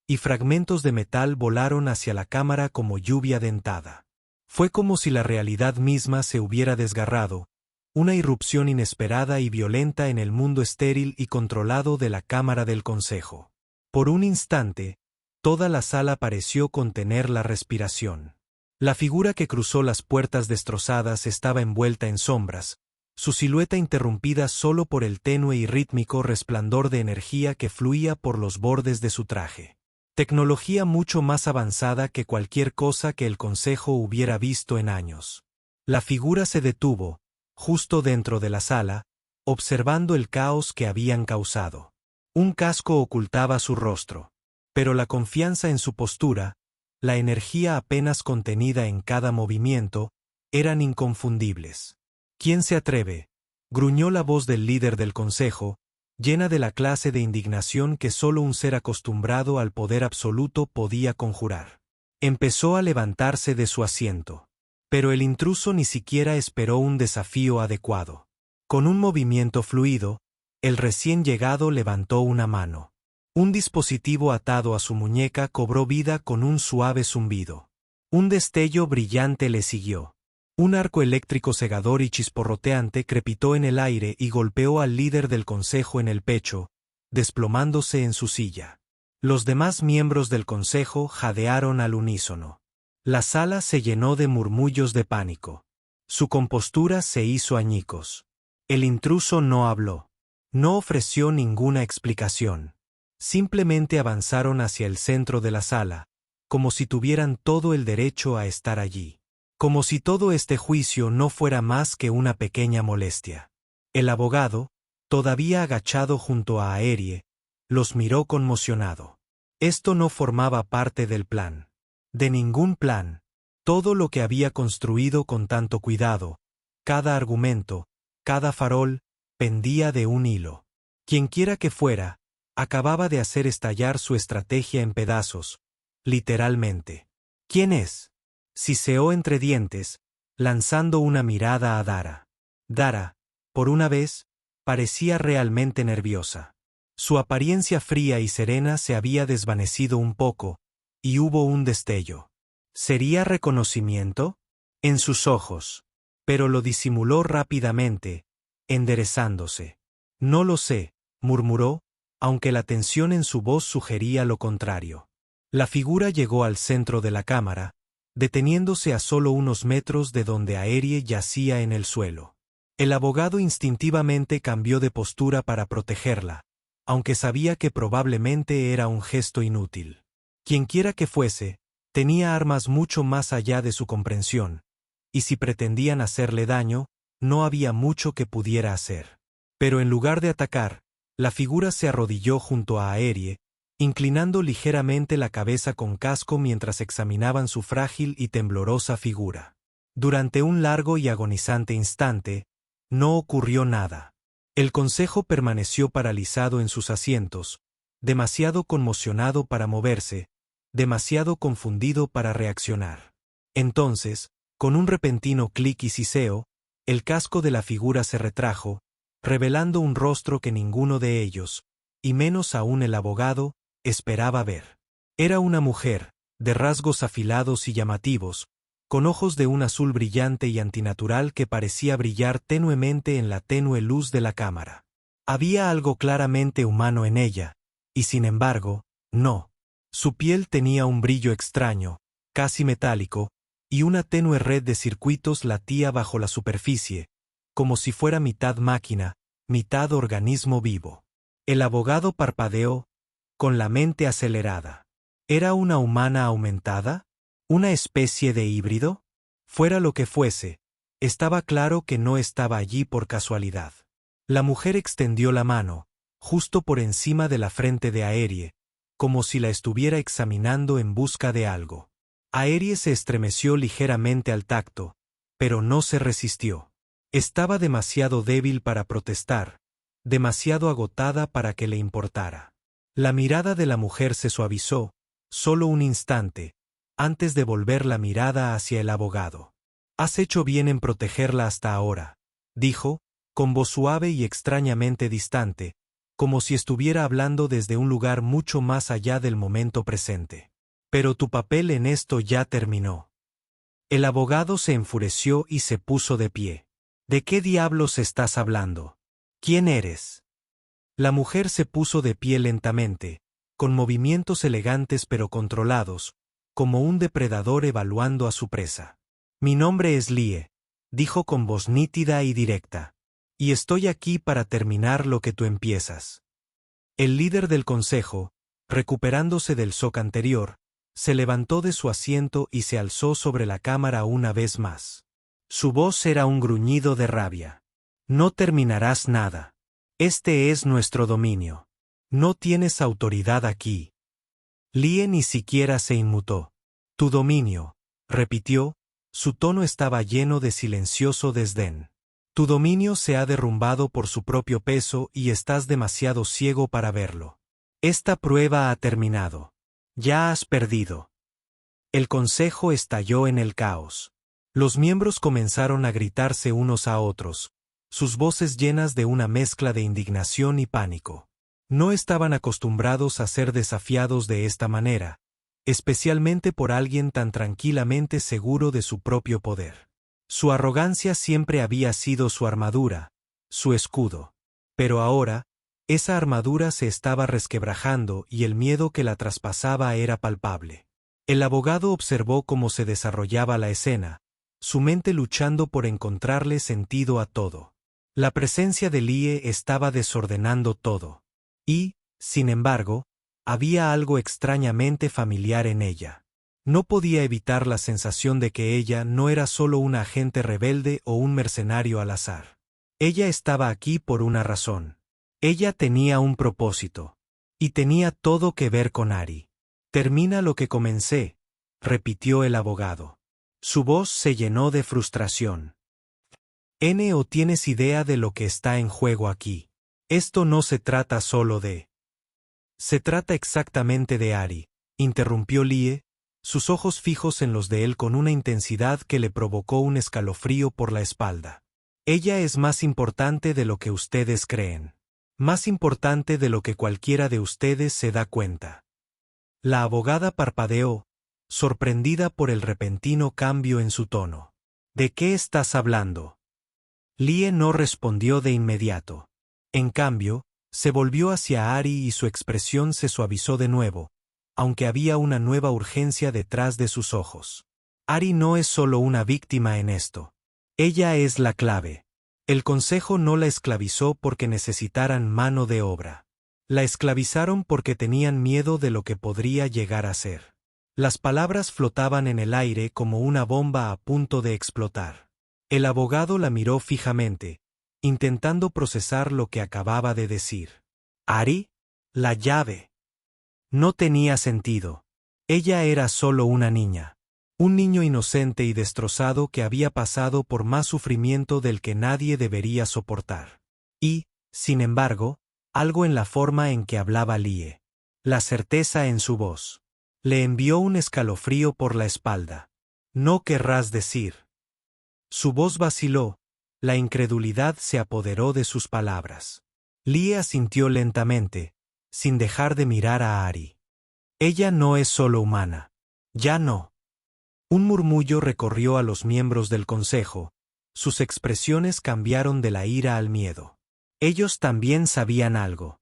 y fragmentos de metal volaron hacia la cámara como lluvia dentada. Fue como si la realidad misma se hubiera desgarrado, una irrupción inesperada y violenta en el mundo estéril y controlado de la Cámara del Consejo. Por un instante, toda la sala pareció contener la respiración. La figura que cruzó las puertas destrozadas estaba envuelta en sombras, su silueta interrumpida solo por el tenue y rítmico resplandor de energía que fluía por los bordes de su traje. Tecnología mucho más avanzada que cualquier cosa que el Consejo hubiera visto en años. La figura se detuvo, justo dentro de la sala, observando el caos que habían causado. Un casco ocultaba su rostro, pero la confianza en su postura, la energía apenas contenida en cada movimiento, eran inconfundibles. ¿Quién se atreve?, gruñó la voz del líder del consejo, llena de la clase de indignación que solo un ser acostumbrado al poder absoluto podía conjurar. Empezó a levantarse de su asiento. Pero el intruso ni siquiera esperó un desafío adecuado. Con un movimiento fluido, el recién llegado levantó una mano. Un dispositivo atado a su muñeca cobró vida con un suave zumbido. Un destello brillante le siguió. Un arco eléctrico cegador y chisporroteante crepitó en el aire y golpeó al líder del consejo en el pecho, desplomándose en su silla. Los demás miembros del consejo jadearon al unísono. La sala se llenó de murmullos de pánico. Su compostura se hizo añicos. El intruso no habló. No ofreció ninguna explicación. Simplemente avanzaron hacia el centro de la sala, como si tuvieran todo el derecho a estar allí. Como si todo este juicio no fuera más que una pequeña molestia. El abogado, todavía agachado junto a Aerie, los miró conmocionado. Esto no formaba parte del plan. De ningún plan. Todo lo que había construido con tanto cuidado, cada argumento, cada farol, pendía de un hilo. Quienquiera que fuera, acababa de hacer estallar su estrategia en pedazos, literalmente. ¿Quién es?, siseó entre dientes, lanzando una mirada a Dara. Dara, por una vez, parecía realmente nerviosa. Su apariencia fría y serena se había desvanecido un poco, y hubo un destello. ¿Sería reconocimiento? En sus ojos. Pero lo disimuló rápidamente, enderezándose. No lo sé, murmuró, aunque la tensión en su voz sugería lo contrario. La figura llegó al centro de la cámara, deteniéndose a solo unos metros de donde Aerie yacía en el suelo. El abogado instintivamente cambió de postura para protegerla, aunque sabía que probablemente era un gesto inútil. Quienquiera que fuese, tenía armas mucho más allá de su comprensión, y si pretendían hacerle daño, no había mucho que pudiera hacer. Pero en lugar de atacar, la figura se arrodilló junto a Aerie, inclinando ligeramente la cabeza con casco mientras examinaban su frágil y temblorosa figura. Durante un largo y agonizante instante, no ocurrió nada. El consejo permaneció paralizado en sus asientos, demasiado conmocionado para moverse, demasiado confundido para reaccionar. Entonces, con un repentino clic y siseo, el casco de la figura se retrajo, revelando un rostro que ninguno de ellos, y menos aún el abogado, esperaba ver. Era una mujer, de rasgos afilados y llamativos, con ojos de un azul brillante y antinatural que parecía brillar tenuemente en la tenue luz de la cámara. Había algo claramente humano en ella, y sin embargo, no. Su piel tenía un brillo extraño, casi metálico, y una tenue red de circuitos latía bajo la superficie, como si fuera mitad máquina, mitad organismo vivo. El abogado parpadeó, con la mente acelerada. ¿Era una humana aumentada? ¿Una especie de híbrido? Fuera lo que fuese, estaba claro que no estaba allí por casualidad. La mujer extendió la mano, justo por encima de la frente de Aerie, como si la estuviera examinando en busca de algo. Aerie se estremeció ligeramente al tacto, pero no se resistió. Estaba demasiado débil para protestar, demasiado agotada para que le importara. La mirada de la mujer se suavizó, solo un instante, antes de volver la mirada hacia el abogado. «Has hecho bien en protegerla hasta ahora», dijo, con voz suave y extrañamente distante, como si estuviera hablando desde un lugar mucho más allá del momento presente. «Pero tu papel en esto ya terminó». El abogado se enfureció y se puso de pie. «¿De qué diablos estás hablando? ¿Quién eres?» La mujer se puso de pie lentamente, con movimientos elegantes pero controlados, como un depredador evaluando a su presa. «Mi nombre es Lie», dijo con voz nítida y directa, «y estoy aquí para terminar lo que tú empiezas». El líder del consejo, recuperándose del shock anterior, se levantó de su asiento y se alzó sobre la cámara una vez más. Su voz era un gruñido de rabia. «No terminarás nada. Este es nuestro dominio. No tienes autoridad aquí». Lie ni siquiera se inmutó. «Tu dominio», repitió, su tono estaba lleno de silencioso desdén. «Tu dominio se ha derrumbado por su propio peso y estás demasiado ciego para verlo. Esta prueba ha terminado. Ya has perdido». El consejo estalló en el caos. Los miembros comenzaron a gritarse unos a otros, sus voces llenas de una mezcla de indignación y pánico. No estaban acostumbrados a ser desafiados de esta manera, especialmente por alguien tan tranquilamente seguro de su propio poder. Su arrogancia siempre había sido su armadura, su escudo. Pero ahora, esa armadura se estaba resquebrajando y el miedo que la traspasaba era palpable. El abogado observó cómo se desarrollaba la escena, su mente luchando por encontrarle sentido a todo. La presencia de Lie estaba desordenando todo. Y, sin embargo, había algo extrañamente familiar en ella. No podía evitar la sensación de que ella no era solo una agente rebelde o un mercenario al azar. Ella estaba aquí por una razón. Ella tenía un propósito. Y tenía todo que ver con Ari. «Termina lo que comencé», repitió el abogado. Su voz se llenó de frustración. «¿O tienes idea de lo que está en juego aquí? Esto no se trata solo de...» «Se trata exactamente de Ari», interrumpió Lie, sus ojos fijos en los de él con una intensidad que le provocó un escalofrío por la espalda. «Ella es más importante de lo que ustedes creen. Más importante de lo que cualquiera de ustedes se da cuenta». La abogada parpadeó, sorprendida por el repentino cambio en su tono. «¿De qué estás hablando?» Lie no respondió de inmediato. En cambio, se volvió hacia Ari y su expresión se suavizó de nuevo, aunque había una nueva urgencia detrás de sus ojos. Ari no es solo una víctima en esto. Ella es la clave. El consejo no la esclavizó porque necesitaran mano de obra. La esclavizaron porque tenían miedo de lo que podría llegar a ser. Las palabras flotaban en el aire como una bomba a punto de explotar. El abogado la miró fijamente, intentando procesar lo que acababa de decir. «¿Ari? La llave». No tenía sentido. Ella era solo una niña. Un niño inocente y destrozado que había pasado por más sufrimiento del que nadie debería soportar. Y, sin embargo, algo en la forma en que hablaba Lie, la certeza en su voz, le envió un escalofrío por la espalda. «No querrás decir». Su voz vaciló, la incredulidad se apoderó de sus palabras. Lie asintió lentamente, sin dejar de mirar a Ari. «Ella no es solo humana. Ya no». Un murmullo recorrió a los miembros del consejo, sus expresiones cambiaron de la ira al miedo. Ellos también sabían algo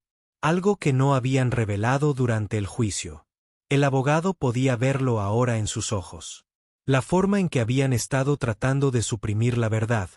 que no habían revelado durante el juicio. El abogado podía verlo ahora en sus ojos. La forma en que habían estado tratando de suprimir la verdad,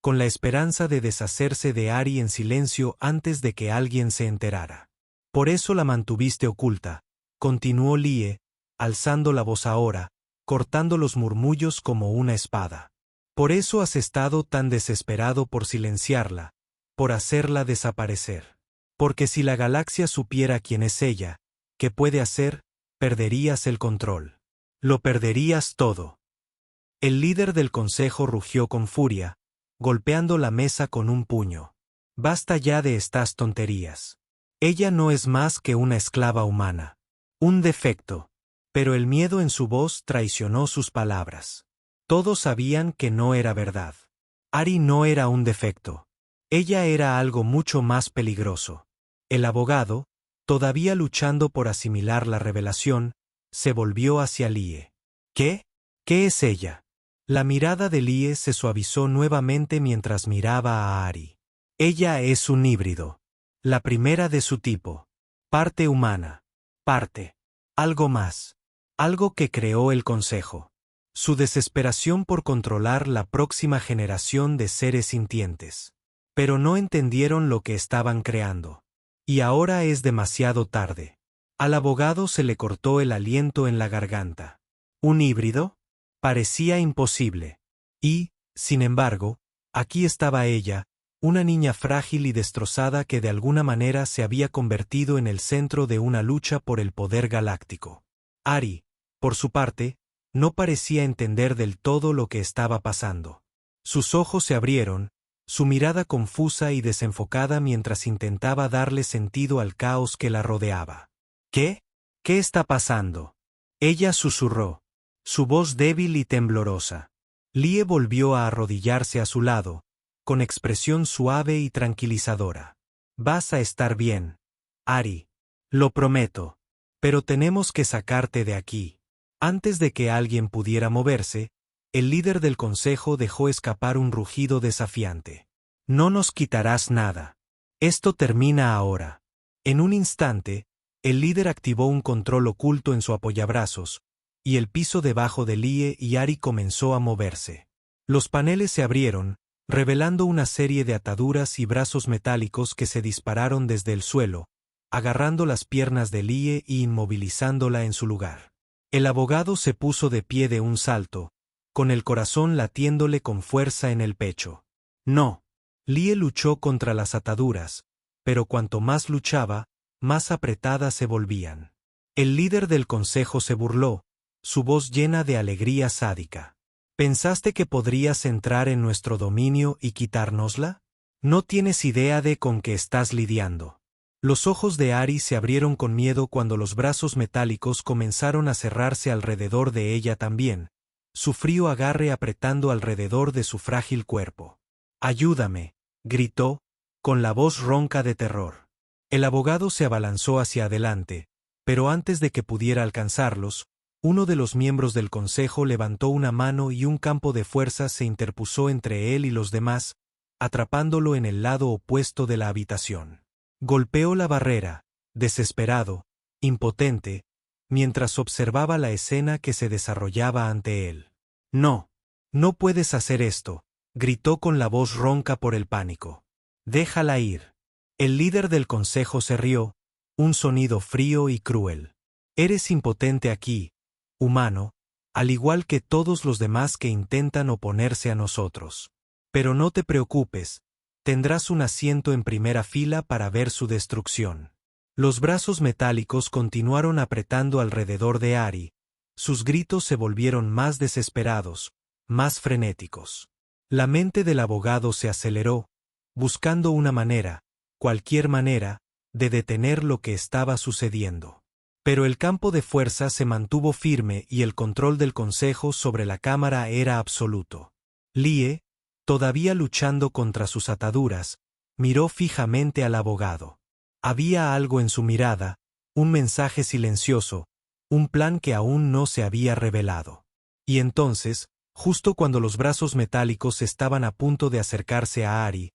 con la esperanza de deshacerse de Ari en silencio antes de que alguien se enterara. «Por eso la mantuviste oculta», continuó Lie, alzando la voz ahora, cortando los murmullos como una espada. «Por eso has estado tan desesperado por silenciarla, por hacerla desaparecer. Porque si la galaxia supiera quién es ella, qué puede hacer, perderías el control. Lo perderías todo». El líder del consejo rugió con furia, golpeando la mesa con un puño. «Basta ya de estas tonterías. Ella no es más que una esclava humana. Un defecto. Pero el miedo en su voz traicionó sus palabras. Todos sabían que no era verdad. Ari no era un defecto. Ella era algo mucho más peligroso. El abogado, todavía luchando por asimilar la revelación, se volvió hacia Lie. ¿Qué? ¿Qué es ella? La mirada de Lie se suavizó nuevamente mientras miraba a Ari. Ella es un híbrido. La primera de su tipo. Parte humana. Parte. Algo más. Algo que creó el Consejo. Su desesperación por controlar la próxima generación de seres sintientes. Pero no entendieron lo que estaban creando. Y ahora es demasiado tarde. Al abogado se le cortó el aliento en la garganta. ¿Un híbrido? Parecía imposible. Y, sin embargo, aquí estaba ella, una niña frágil y destrozada que de alguna manera se había convertido en el centro de una lucha por el poder galáctico. Ari, por su parte, no parecía entender del todo lo que estaba pasando. Sus ojos se abrieron, su mirada confusa y desenfocada mientras intentaba darle sentido al caos que la rodeaba. ¿Qué? ¿Qué está pasando? Ella susurró, su voz débil y temblorosa. Lie volvió a arrodillarse a su lado, con expresión suave y tranquilizadora. Vas a estar bien, Ari. Lo prometo. Pero tenemos que sacarte de aquí. Antes de que alguien pudiera moverse, el líder del consejo dejó escapar un rugido desafiante. No nos quitarás nada. Esto termina ahora. En un instante, el líder activó un control oculto en su apoyabrazos, y el piso debajo de Lie y Ari comenzó a moverse. Los paneles se abrieron, revelando una serie de ataduras y brazos metálicos que se dispararon desde el suelo, agarrando las piernas de Lie y inmovilizándola en su lugar. El abogado se puso de pie de un salto, con el corazón latiéndole con fuerza en el pecho. No. Lie luchó contra las ataduras, pero cuanto más luchaba, más apretadas se volvían. El líder del consejo se burló, su voz llena de alegría sádica. ¿Pensaste que podrías entrar en nuestro dominio y quitárnosla? No tienes idea de con qué estás lidiando. Los ojos de Ari se abrieron con miedo cuando los brazos metálicos comenzaron a cerrarse alrededor de ella también, su frío agarre apretando alrededor de su frágil cuerpo. «Ayúdame», gritó, con la voz ronca de terror. El abogado se abalanzó hacia adelante, pero antes de que pudiera alcanzarlos, uno de los miembros del consejo levantó una mano y un campo de fuerza se interpuso entre él y los demás, atrapándolo en el lado opuesto de la habitación. Golpeó la barrera, desesperado, impotente, mientras observaba la escena que se desarrollaba ante él. «No, no puedes hacer esto», gritó con la voz ronca por el pánico. «Déjala ir». El líder del consejo se rió, un sonido frío y cruel. «Eres impotente aquí, humano, al igual que todos los demás que intentan oponerse a nosotros. Pero no te preocupes, tendrás un asiento en primera fila para ver su destrucción». Los brazos metálicos continuaron apretando alrededor de Ari, sus gritos se volvieron más desesperados, más frenéticos. La mente del abogado se aceleró, buscando una manera, cualquier manera, de detener lo que estaba sucediendo. Pero el campo de fuerza se mantuvo firme y el control del consejo sobre la cámara era absoluto. Lie, todavía luchando contra sus ataduras, miró fijamente al abogado. Había algo en su mirada, un mensaje silencioso, un plan que aún no se había revelado. Y entonces, justo cuando los brazos metálicos estaban a punto de acercarse a Ari,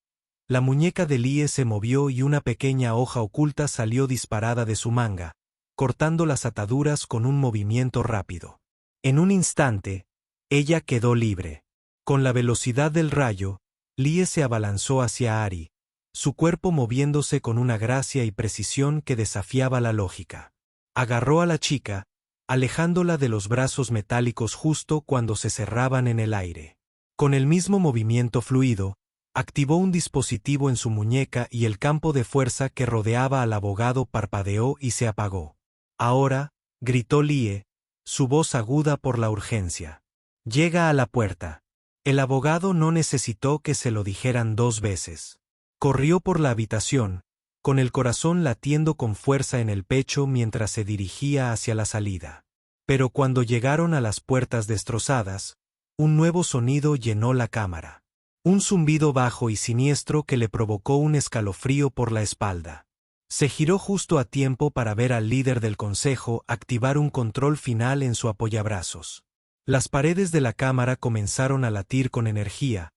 la muñeca de Lie se movió y una pequeña hoja oculta salió disparada de su manga, cortando las ataduras con un movimiento rápido. En un instante, ella quedó libre. Con la velocidad del rayo, Lie se abalanzó hacia Ari, su cuerpo moviéndose con una gracia y precisión que desafiaba la lógica. Agarró a la chica, alejándola de los brazos metálicos justo cuando se cerraban en el aire. Con el mismo movimiento fluido, activó un dispositivo en su muñeca y el campo de fuerza que rodeaba al abogado parpadeó y se apagó. «Ahora», gritó Lie, su voz aguda por la urgencia. «Llega a la puerta». El abogado no necesitó que se lo dijeran 2 veces. Corrió por la habitación, con el corazón latiendo con fuerza en el pecho mientras se dirigía hacia la salida. Pero cuando llegaron a las puertas destrozadas, un nuevo sonido llenó la cámara. Un zumbido bajo y siniestro que le provocó un escalofrío por la espalda. Se giró justo a tiempo para ver al líder del consejo activar un control final en su apoyabrazos. Las paredes de la cámara comenzaron a latir con energía.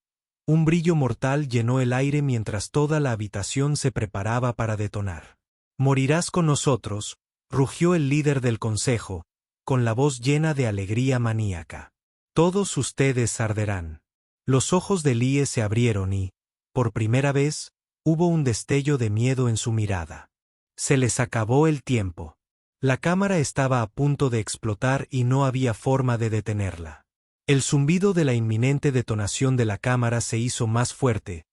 Un brillo mortal llenó el aire mientras toda la habitación se preparaba para detonar. «Morirás con nosotros», rugió el líder del consejo, con la voz llena de alegría maníaca. «Todos ustedes arderán». Los ojos de Lie se abrieron y, por primera vez, hubo un destello de miedo en su mirada. Se les acabó el tiempo. La cámara estaba a punto de explotar y no había forma de detenerla. El zumbido de la inminente detonación de la cámara se hizo más fuerte.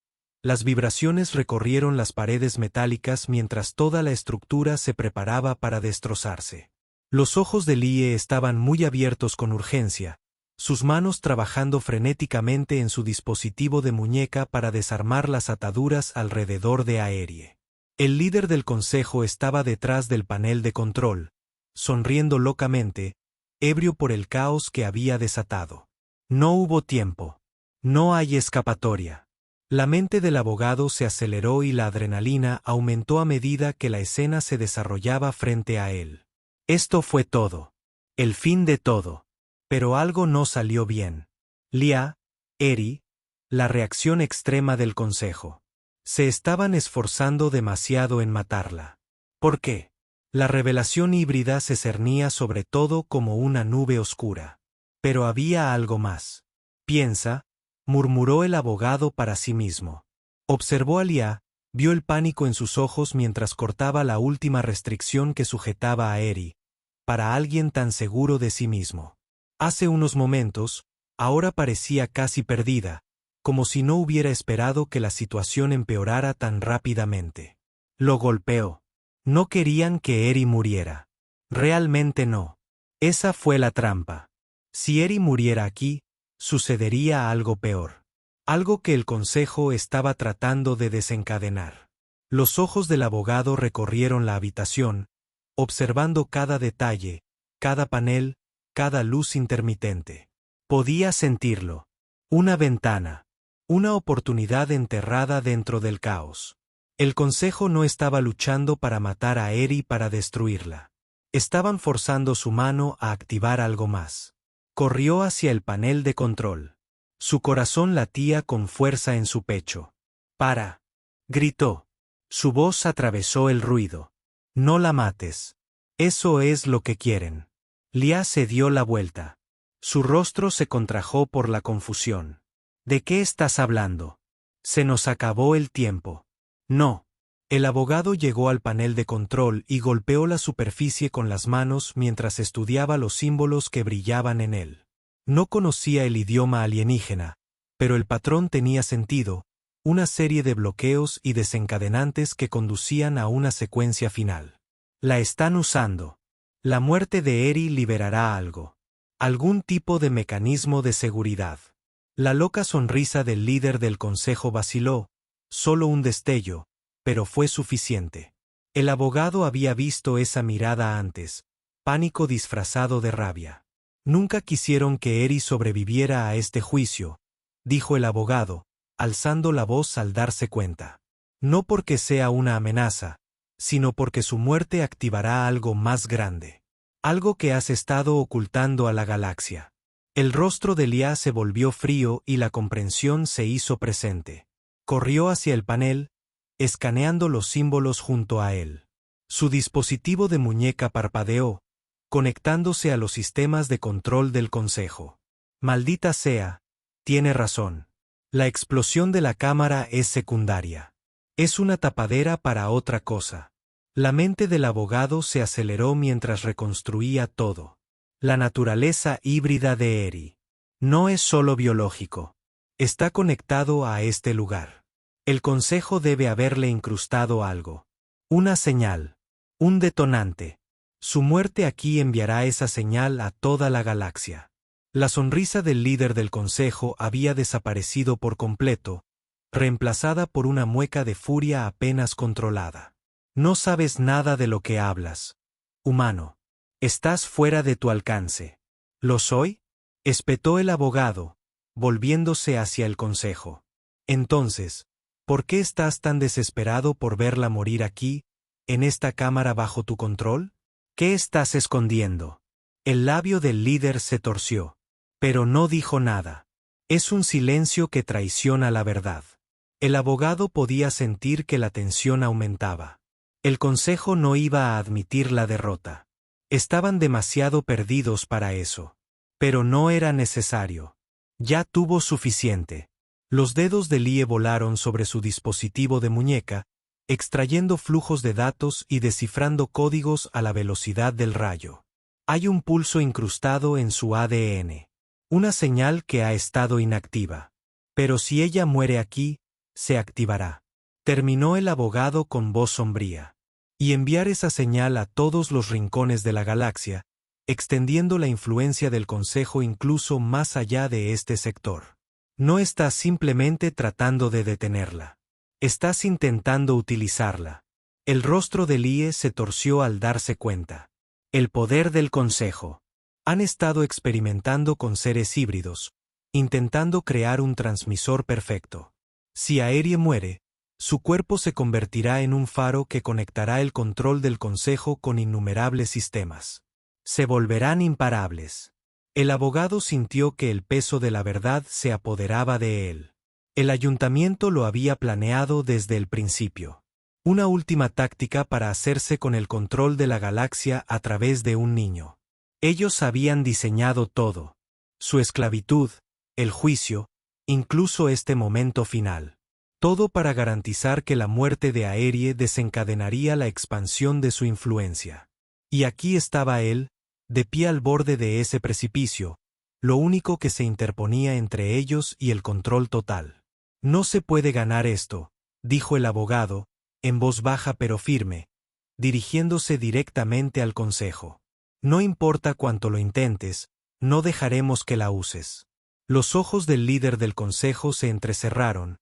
Las vibraciones recorrieron las paredes metálicas mientras toda la estructura se preparaba para destrozarse. Los ojos de Lie estaban muy abiertos con urgencia, sus manos trabajando frenéticamente en su dispositivo de muñeca para desarmar las ataduras alrededor de Aerie. El líder del consejo estaba detrás del panel de control, sonriendo locamente, ebrio por el caos que había desatado. No hubo tiempo. No hay escapatoria. La mente del abogado se aceleró y la adrenalina aumentó a medida que la escena se desarrollaba frente a él. Esto fue todo. El fin de todo. Pero algo no salió bien. Lia, Eri, la reacción extrema del consejo. Se estaban esforzando demasiado en matarla. ¿Por qué? La revelación híbrida se cernía sobre todo como una nube oscura. Pero había algo más. Piensa, murmuró el abogado para sí mismo. Observó a Lia, vio el pánico en sus ojos mientras cortaba la última restricción que sujetaba a Eri, para alguien tan seguro de sí mismo. Hace unos momentos, ahora parecía casi perdida, como si no hubiera esperado que la situación empeorara tan rápidamente. Lo golpeó. No querían que Eri muriera. Realmente no. Esa fue la trampa. Si Eri muriera aquí, sucedería algo peor. Algo que el consejo estaba tratando de desencadenar. Los ojos del abogado recorrieron la habitación, observando cada detalle, cada panel, cada luz intermitente. Podía sentirlo. Una ventana. Una oportunidad enterrada dentro del caos. El consejo no estaba luchando para matar a Eri para destruirla. Estaban forzando su mano a activar algo más. Corrió hacia el panel de control. Su corazón latía con fuerza en su pecho. «Para», gritó. Su voz atravesó el ruido. «No la mates. Eso es lo que quieren». Lia se dio la vuelta. Su rostro se contrajo por la confusión. «¿De qué estás hablando? Se nos acabó el tiempo». «No». El abogado llegó al panel de control y golpeó la superficie con las manos mientras estudiaba los símbolos que brillaban en él. No conocía el idioma alienígena, pero el patrón tenía sentido, una serie de bloqueos y desencadenantes que conducían a una secuencia final. La están usando. La muerte de Eri liberará algo. Algún tipo de mecanismo de seguridad. La loca sonrisa del líder del consejo vaciló, solo un destello, pero fue suficiente. El abogado había visto esa mirada antes, pánico disfrazado de rabia. «Nunca quisieron que Eri sobreviviera a este juicio», dijo el abogado, alzando la voz al darse cuenta. «No porque sea una amenaza, sino porque su muerte activará algo más grande. Algo que has estado ocultando a la galaxia». El rostro de Lia se volvió frío y la comprensión se hizo presente. Corrió hacia el panel, escaneando los símbolos junto a él. Su dispositivo de muñeca parpadeó, conectándose a los sistemas de control del consejo. «Maldita sea, tiene razón. La explosión de la cámara es secundaria. Es una tapadera para otra cosa». La mente del abogado se aceleró mientras reconstruía todo. La naturaleza híbrida de Eri. No es solo biológico. Está conectado a este lugar. El consejo debe haberle incrustado algo. Una señal. Un detonante. Su muerte aquí enviará esa señal a toda la galaxia. La sonrisa del líder del consejo había desaparecido por completo, reemplazada por una mueca de furia apenas controlada. No sabes nada de lo que hablas. Humano. Estás fuera de tu alcance. ¿Lo soy? Espetó el abogado, volviéndose hacia el consejo. Entonces, ¿por qué estás tan desesperado por verla morir aquí, en esta cámara bajo tu control? ¿Qué estás escondiendo? El labio del líder se torció, pero no dijo nada. Es un silencio que traiciona la verdad. El abogado podía sentir que la tensión aumentaba. El consejo no iba a admitir la derrota. Estaban demasiado perdidos para eso. Pero no era necesario. Ya tuvo suficiente. Los dedos de Lie volaron sobre su dispositivo de muñeca, extrayendo flujos de datos y descifrando códigos a la velocidad del rayo. Hay un pulso incrustado en su ADN. Una señal que ha estado inactiva. Pero si ella muere aquí, se activará. Terminó el abogado con voz sombría. Y enviar esa señal a todos los rincones de la galaxia, extendiendo la influencia del Consejo incluso más allá de este sector. No estás simplemente tratando de detenerla. Estás intentando utilizarla. El rostro de Lie se torció al darse cuenta. El poder del Consejo. Han estado experimentando con seres híbridos, intentando crear un transmisor perfecto. Si Aerie muere, su cuerpo se convertirá en un faro que conectará el control del Consejo con innumerables sistemas. Se volverán imparables. El abogado sintió que el peso de la verdad se apoderaba de él. El ayuntamiento lo había planeado desde el principio. Una última táctica para hacerse con el control de la galaxia a través de un niño. Ellos habían diseñado todo. Su esclavitud, el juicio, incluso este momento final. Todo para garantizar que la muerte de Aerie desencadenaría la expansión de su influencia. Y aquí estaba él, de pie al borde de ese precipicio, lo único que se interponía entre ellos y el control total. No se puede ganar esto, dijo el abogado, en voz baja pero firme, dirigiéndose directamente al consejo. No importa cuánto lo intentes, no dejaremos que la uses. Los ojos del líder del consejo se entrecerraron,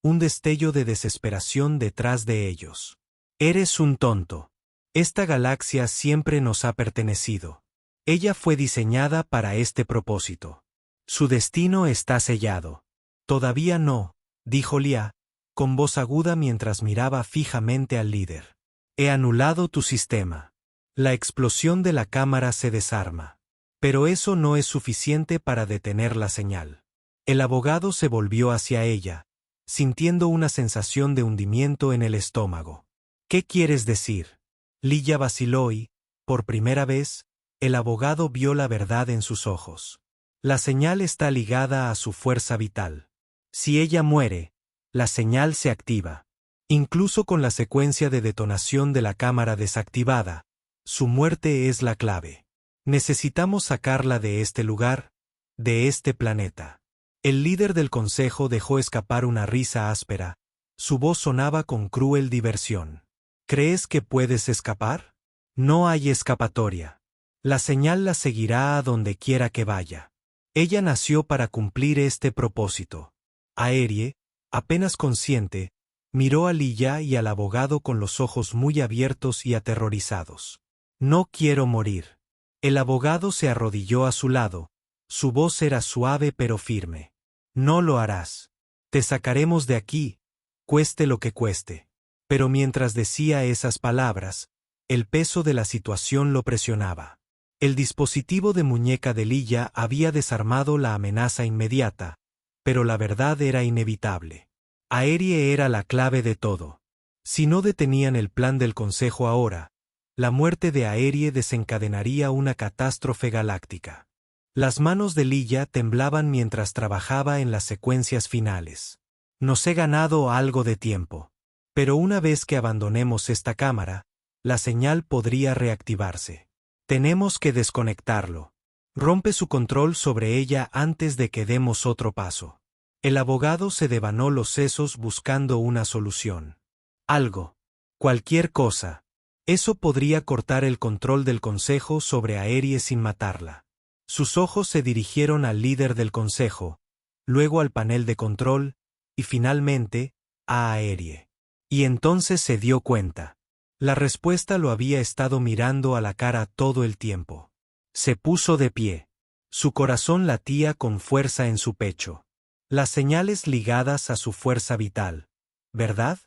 un destello de desesperación detrás de ellos. Eres un tonto. Esta galaxia siempre nos ha pertenecido. Ella fue diseñada para este propósito. Su destino está sellado. Todavía no, dijo Lia, con voz aguda mientras miraba fijamente al líder. He anulado tu sistema. La explosión de la cámara se desarma. Pero eso no es suficiente para detener la señal. El abogado se volvió hacia ella, sintiendo una sensación de hundimiento en el estómago. ¿Qué quieres decir? Lia vaciló y, por primera vez, el abogado vio la verdad en sus ojos. La señal está ligada a su fuerza vital. Si ella muere, la señal se activa. Incluso con la secuencia de detonación de la cámara desactivada, su muerte es la clave. Necesitamos sacarla de este lugar, de este planeta. El líder del consejo dejó escapar una risa áspera. Su voz sonaba con cruel diversión. ¿Crees que puedes escapar? No hay escapatoria. La señal la seguirá a donde quiera que vaya. Ella nació para cumplir este propósito. Aerie, apenas consciente, miró a Lia y al abogado con los ojos muy abiertos y aterrorizados. No quiero morir. El abogado se arrodilló a su lado. Su voz era suave pero firme. No lo harás. Te sacaremos de aquí, cueste lo que cueste. Pero mientras decía esas palabras, el peso de la situación lo presionaba. El dispositivo de muñeca de Lia había desarmado la amenaza inmediata, pero la verdad era inevitable. Aerie era la clave de todo. Si no detenían el plan del Consejo ahora, la muerte de Aerie desencadenaría una catástrofe galáctica. Las manos de Lia temblaban mientras trabajaba en las secuencias finales. Nos he ganado algo de tiempo. Pero una vez que abandonemos esta cámara, la señal podría reactivarse. Tenemos que desconectarlo. Rompe su control sobre ella antes de que demos otro paso. El abogado se devanó los sesos buscando una solución. Algo. Cualquier cosa. Eso podría cortar el control del consejo sobre Aerie sin matarla. Sus ojos se dirigieron al líder del consejo, luego al panel de control, y finalmente, a Aerie. Y entonces se dio cuenta. La respuesta lo había estado mirando a la cara todo el tiempo. Se puso de pie. Su corazón latía con fuerza en su pecho. Las señales ligadas a su fuerza vital, ¿verdad?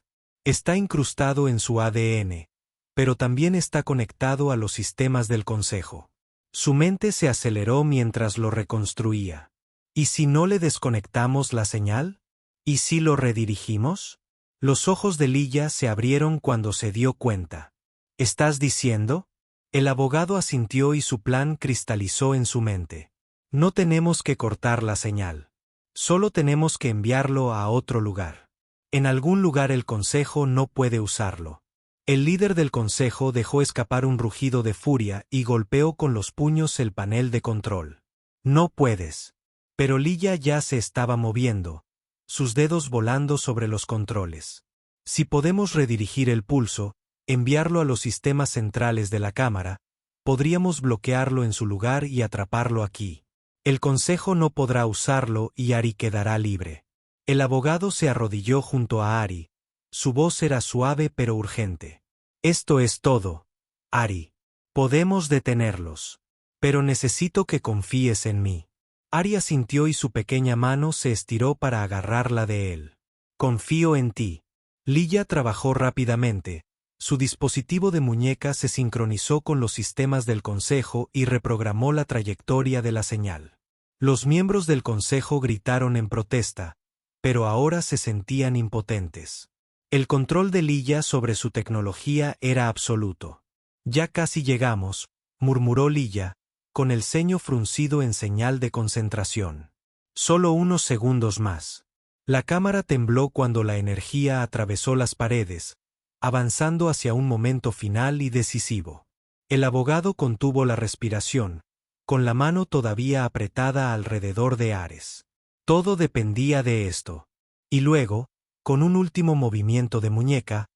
Está incrustado en su ADN, pero también está conectado a los sistemas del Consejo. Su mente se aceleró mientras lo reconstruía. ¿Y si no le desconectamos la señal? ¿Y si lo redirigimos? Los ojos de Lilla se abrieron cuando se dio cuenta. ¿Estás diciendo? El abogado asintió y su plan cristalizó en su mente. No tenemos que cortar la señal. Solo tenemos que enviarlo a otro lugar. En algún lugar el Consejo no puede usarlo. El líder del Consejo dejó escapar un rugido de furia y golpeó con los puños el panel de control. No puedes. Pero Lilla ya se estaba moviendo, sus dedos volando sobre los controles. Si podemos redirigir el pulso, enviarlo a los sistemas centrales de la cámara, podríamos bloquearlo en su lugar y atraparlo aquí. El Consejo no podrá usarlo y Ari quedará libre. El abogado se arrodilló junto a Ari. Su voz era suave pero urgente. Esto es todo, Ari. Podemos detenerlos. Pero necesito que confíes en mí. Ari asintió y su pequeña mano se estiró para agarrarla de él. Confío en ti. Lilla trabajó rápidamente. Su dispositivo de muñeca se sincronizó con los sistemas del Consejo y reprogramó la trayectoria de la señal. Los miembros del Consejo gritaron en protesta, pero ahora se sentían impotentes. El control de Lilla sobre su tecnología era absoluto. Ya casi llegamos, murmuró Lilla, con el ceño fruncido en señal de concentración. Solo unos segundos más. La cámara tembló cuando la energía atravesó las paredes, avanzando hacia un momento final y decisivo. El abogado contuvo la respiración, con la mano todavía apretada alrededor de Ares. Todo dependía de esto. Y luego, con un último movimiento de muñeca,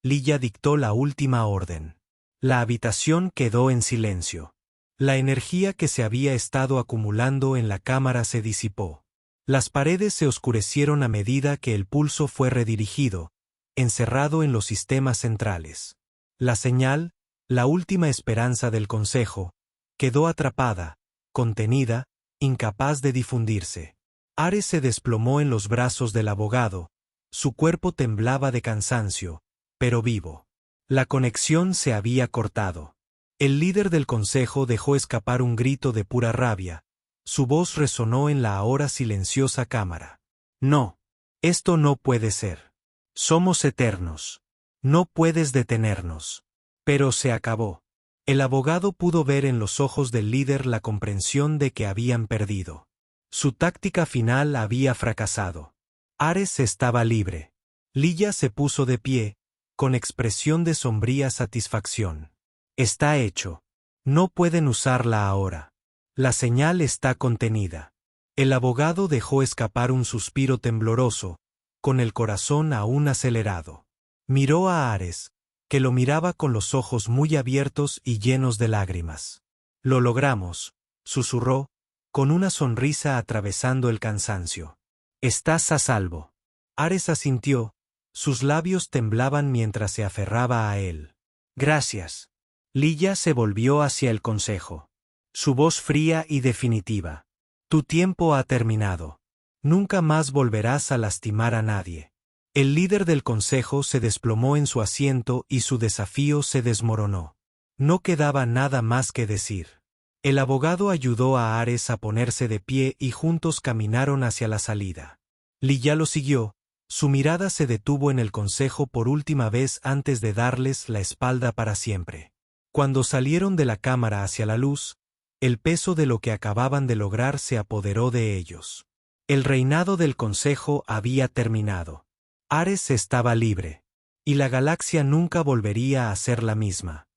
Lilla dictó la última orden. La habitación quedó en silencio. La energía que se había estado acumulando en la cámara se disipó. Las paredes se oscurecieron a medida que el pulso fue redirigido, encerrado en los sistemas centrales. La señal, la última esperanza del Consejo, quedó atrapada, contenida, incapaz de difundirse. Ares se desplomó en los brazos del abogado, su cuerpo temblaba de cansancio, pero vivo. La conexión se había cortado. El líder del Consejo dejó escapar un grito de pura rabia. Su voz resonó en la ahora silenciosa cámara. No. Esto no puede ser. Somos eternos. No puedes detenernos. Pero se acabó. El abogado pudo ver en los ojos del líder la comprensión de que habían perdido. Su táctica final había fracasado. Ares estaba libre. Lilla se puso de pie, con expresión de sombría satisfacción. Está hecho. No pueden usarla ahora. La señal está contenida. El abogado dejó escapar un suspiro tembloroso, con el corazón aún acelerado. Miró a Ares, que lo miraba con los ojos muy abiertos y llenos de lágrimas. Lo logramos, susurró, con una sonrisa atravesando el cansancio. Estás a salvo. Ares asintió, sus labios temblaban mientras se aferraba a él. Gracias. Lilla se volvió hacia el Consejo. Su voz fría y definitiva. Tu tiempo ha terminado. Nunca más volverás a lastimar a nadie. El líder del Consejo se desplomó en su asiento y su desafío se desmoronó. No quedaba nada más que decir. El abogado ayudó a Ares a ponerse de pie y juntos caminaron hacia la salida. Lilla lo siguió, su mirada se detuvo en el Consejo por última vez antes de darles la espalda para siempre. Cuando salieron de la cámara hacia la luz, el peso de lo que acababan de lograr se apoderó de ellos. El reinado del Consejo había terminado. Ares estaba libre. Y la galaxia nunca volvería a ser la misma.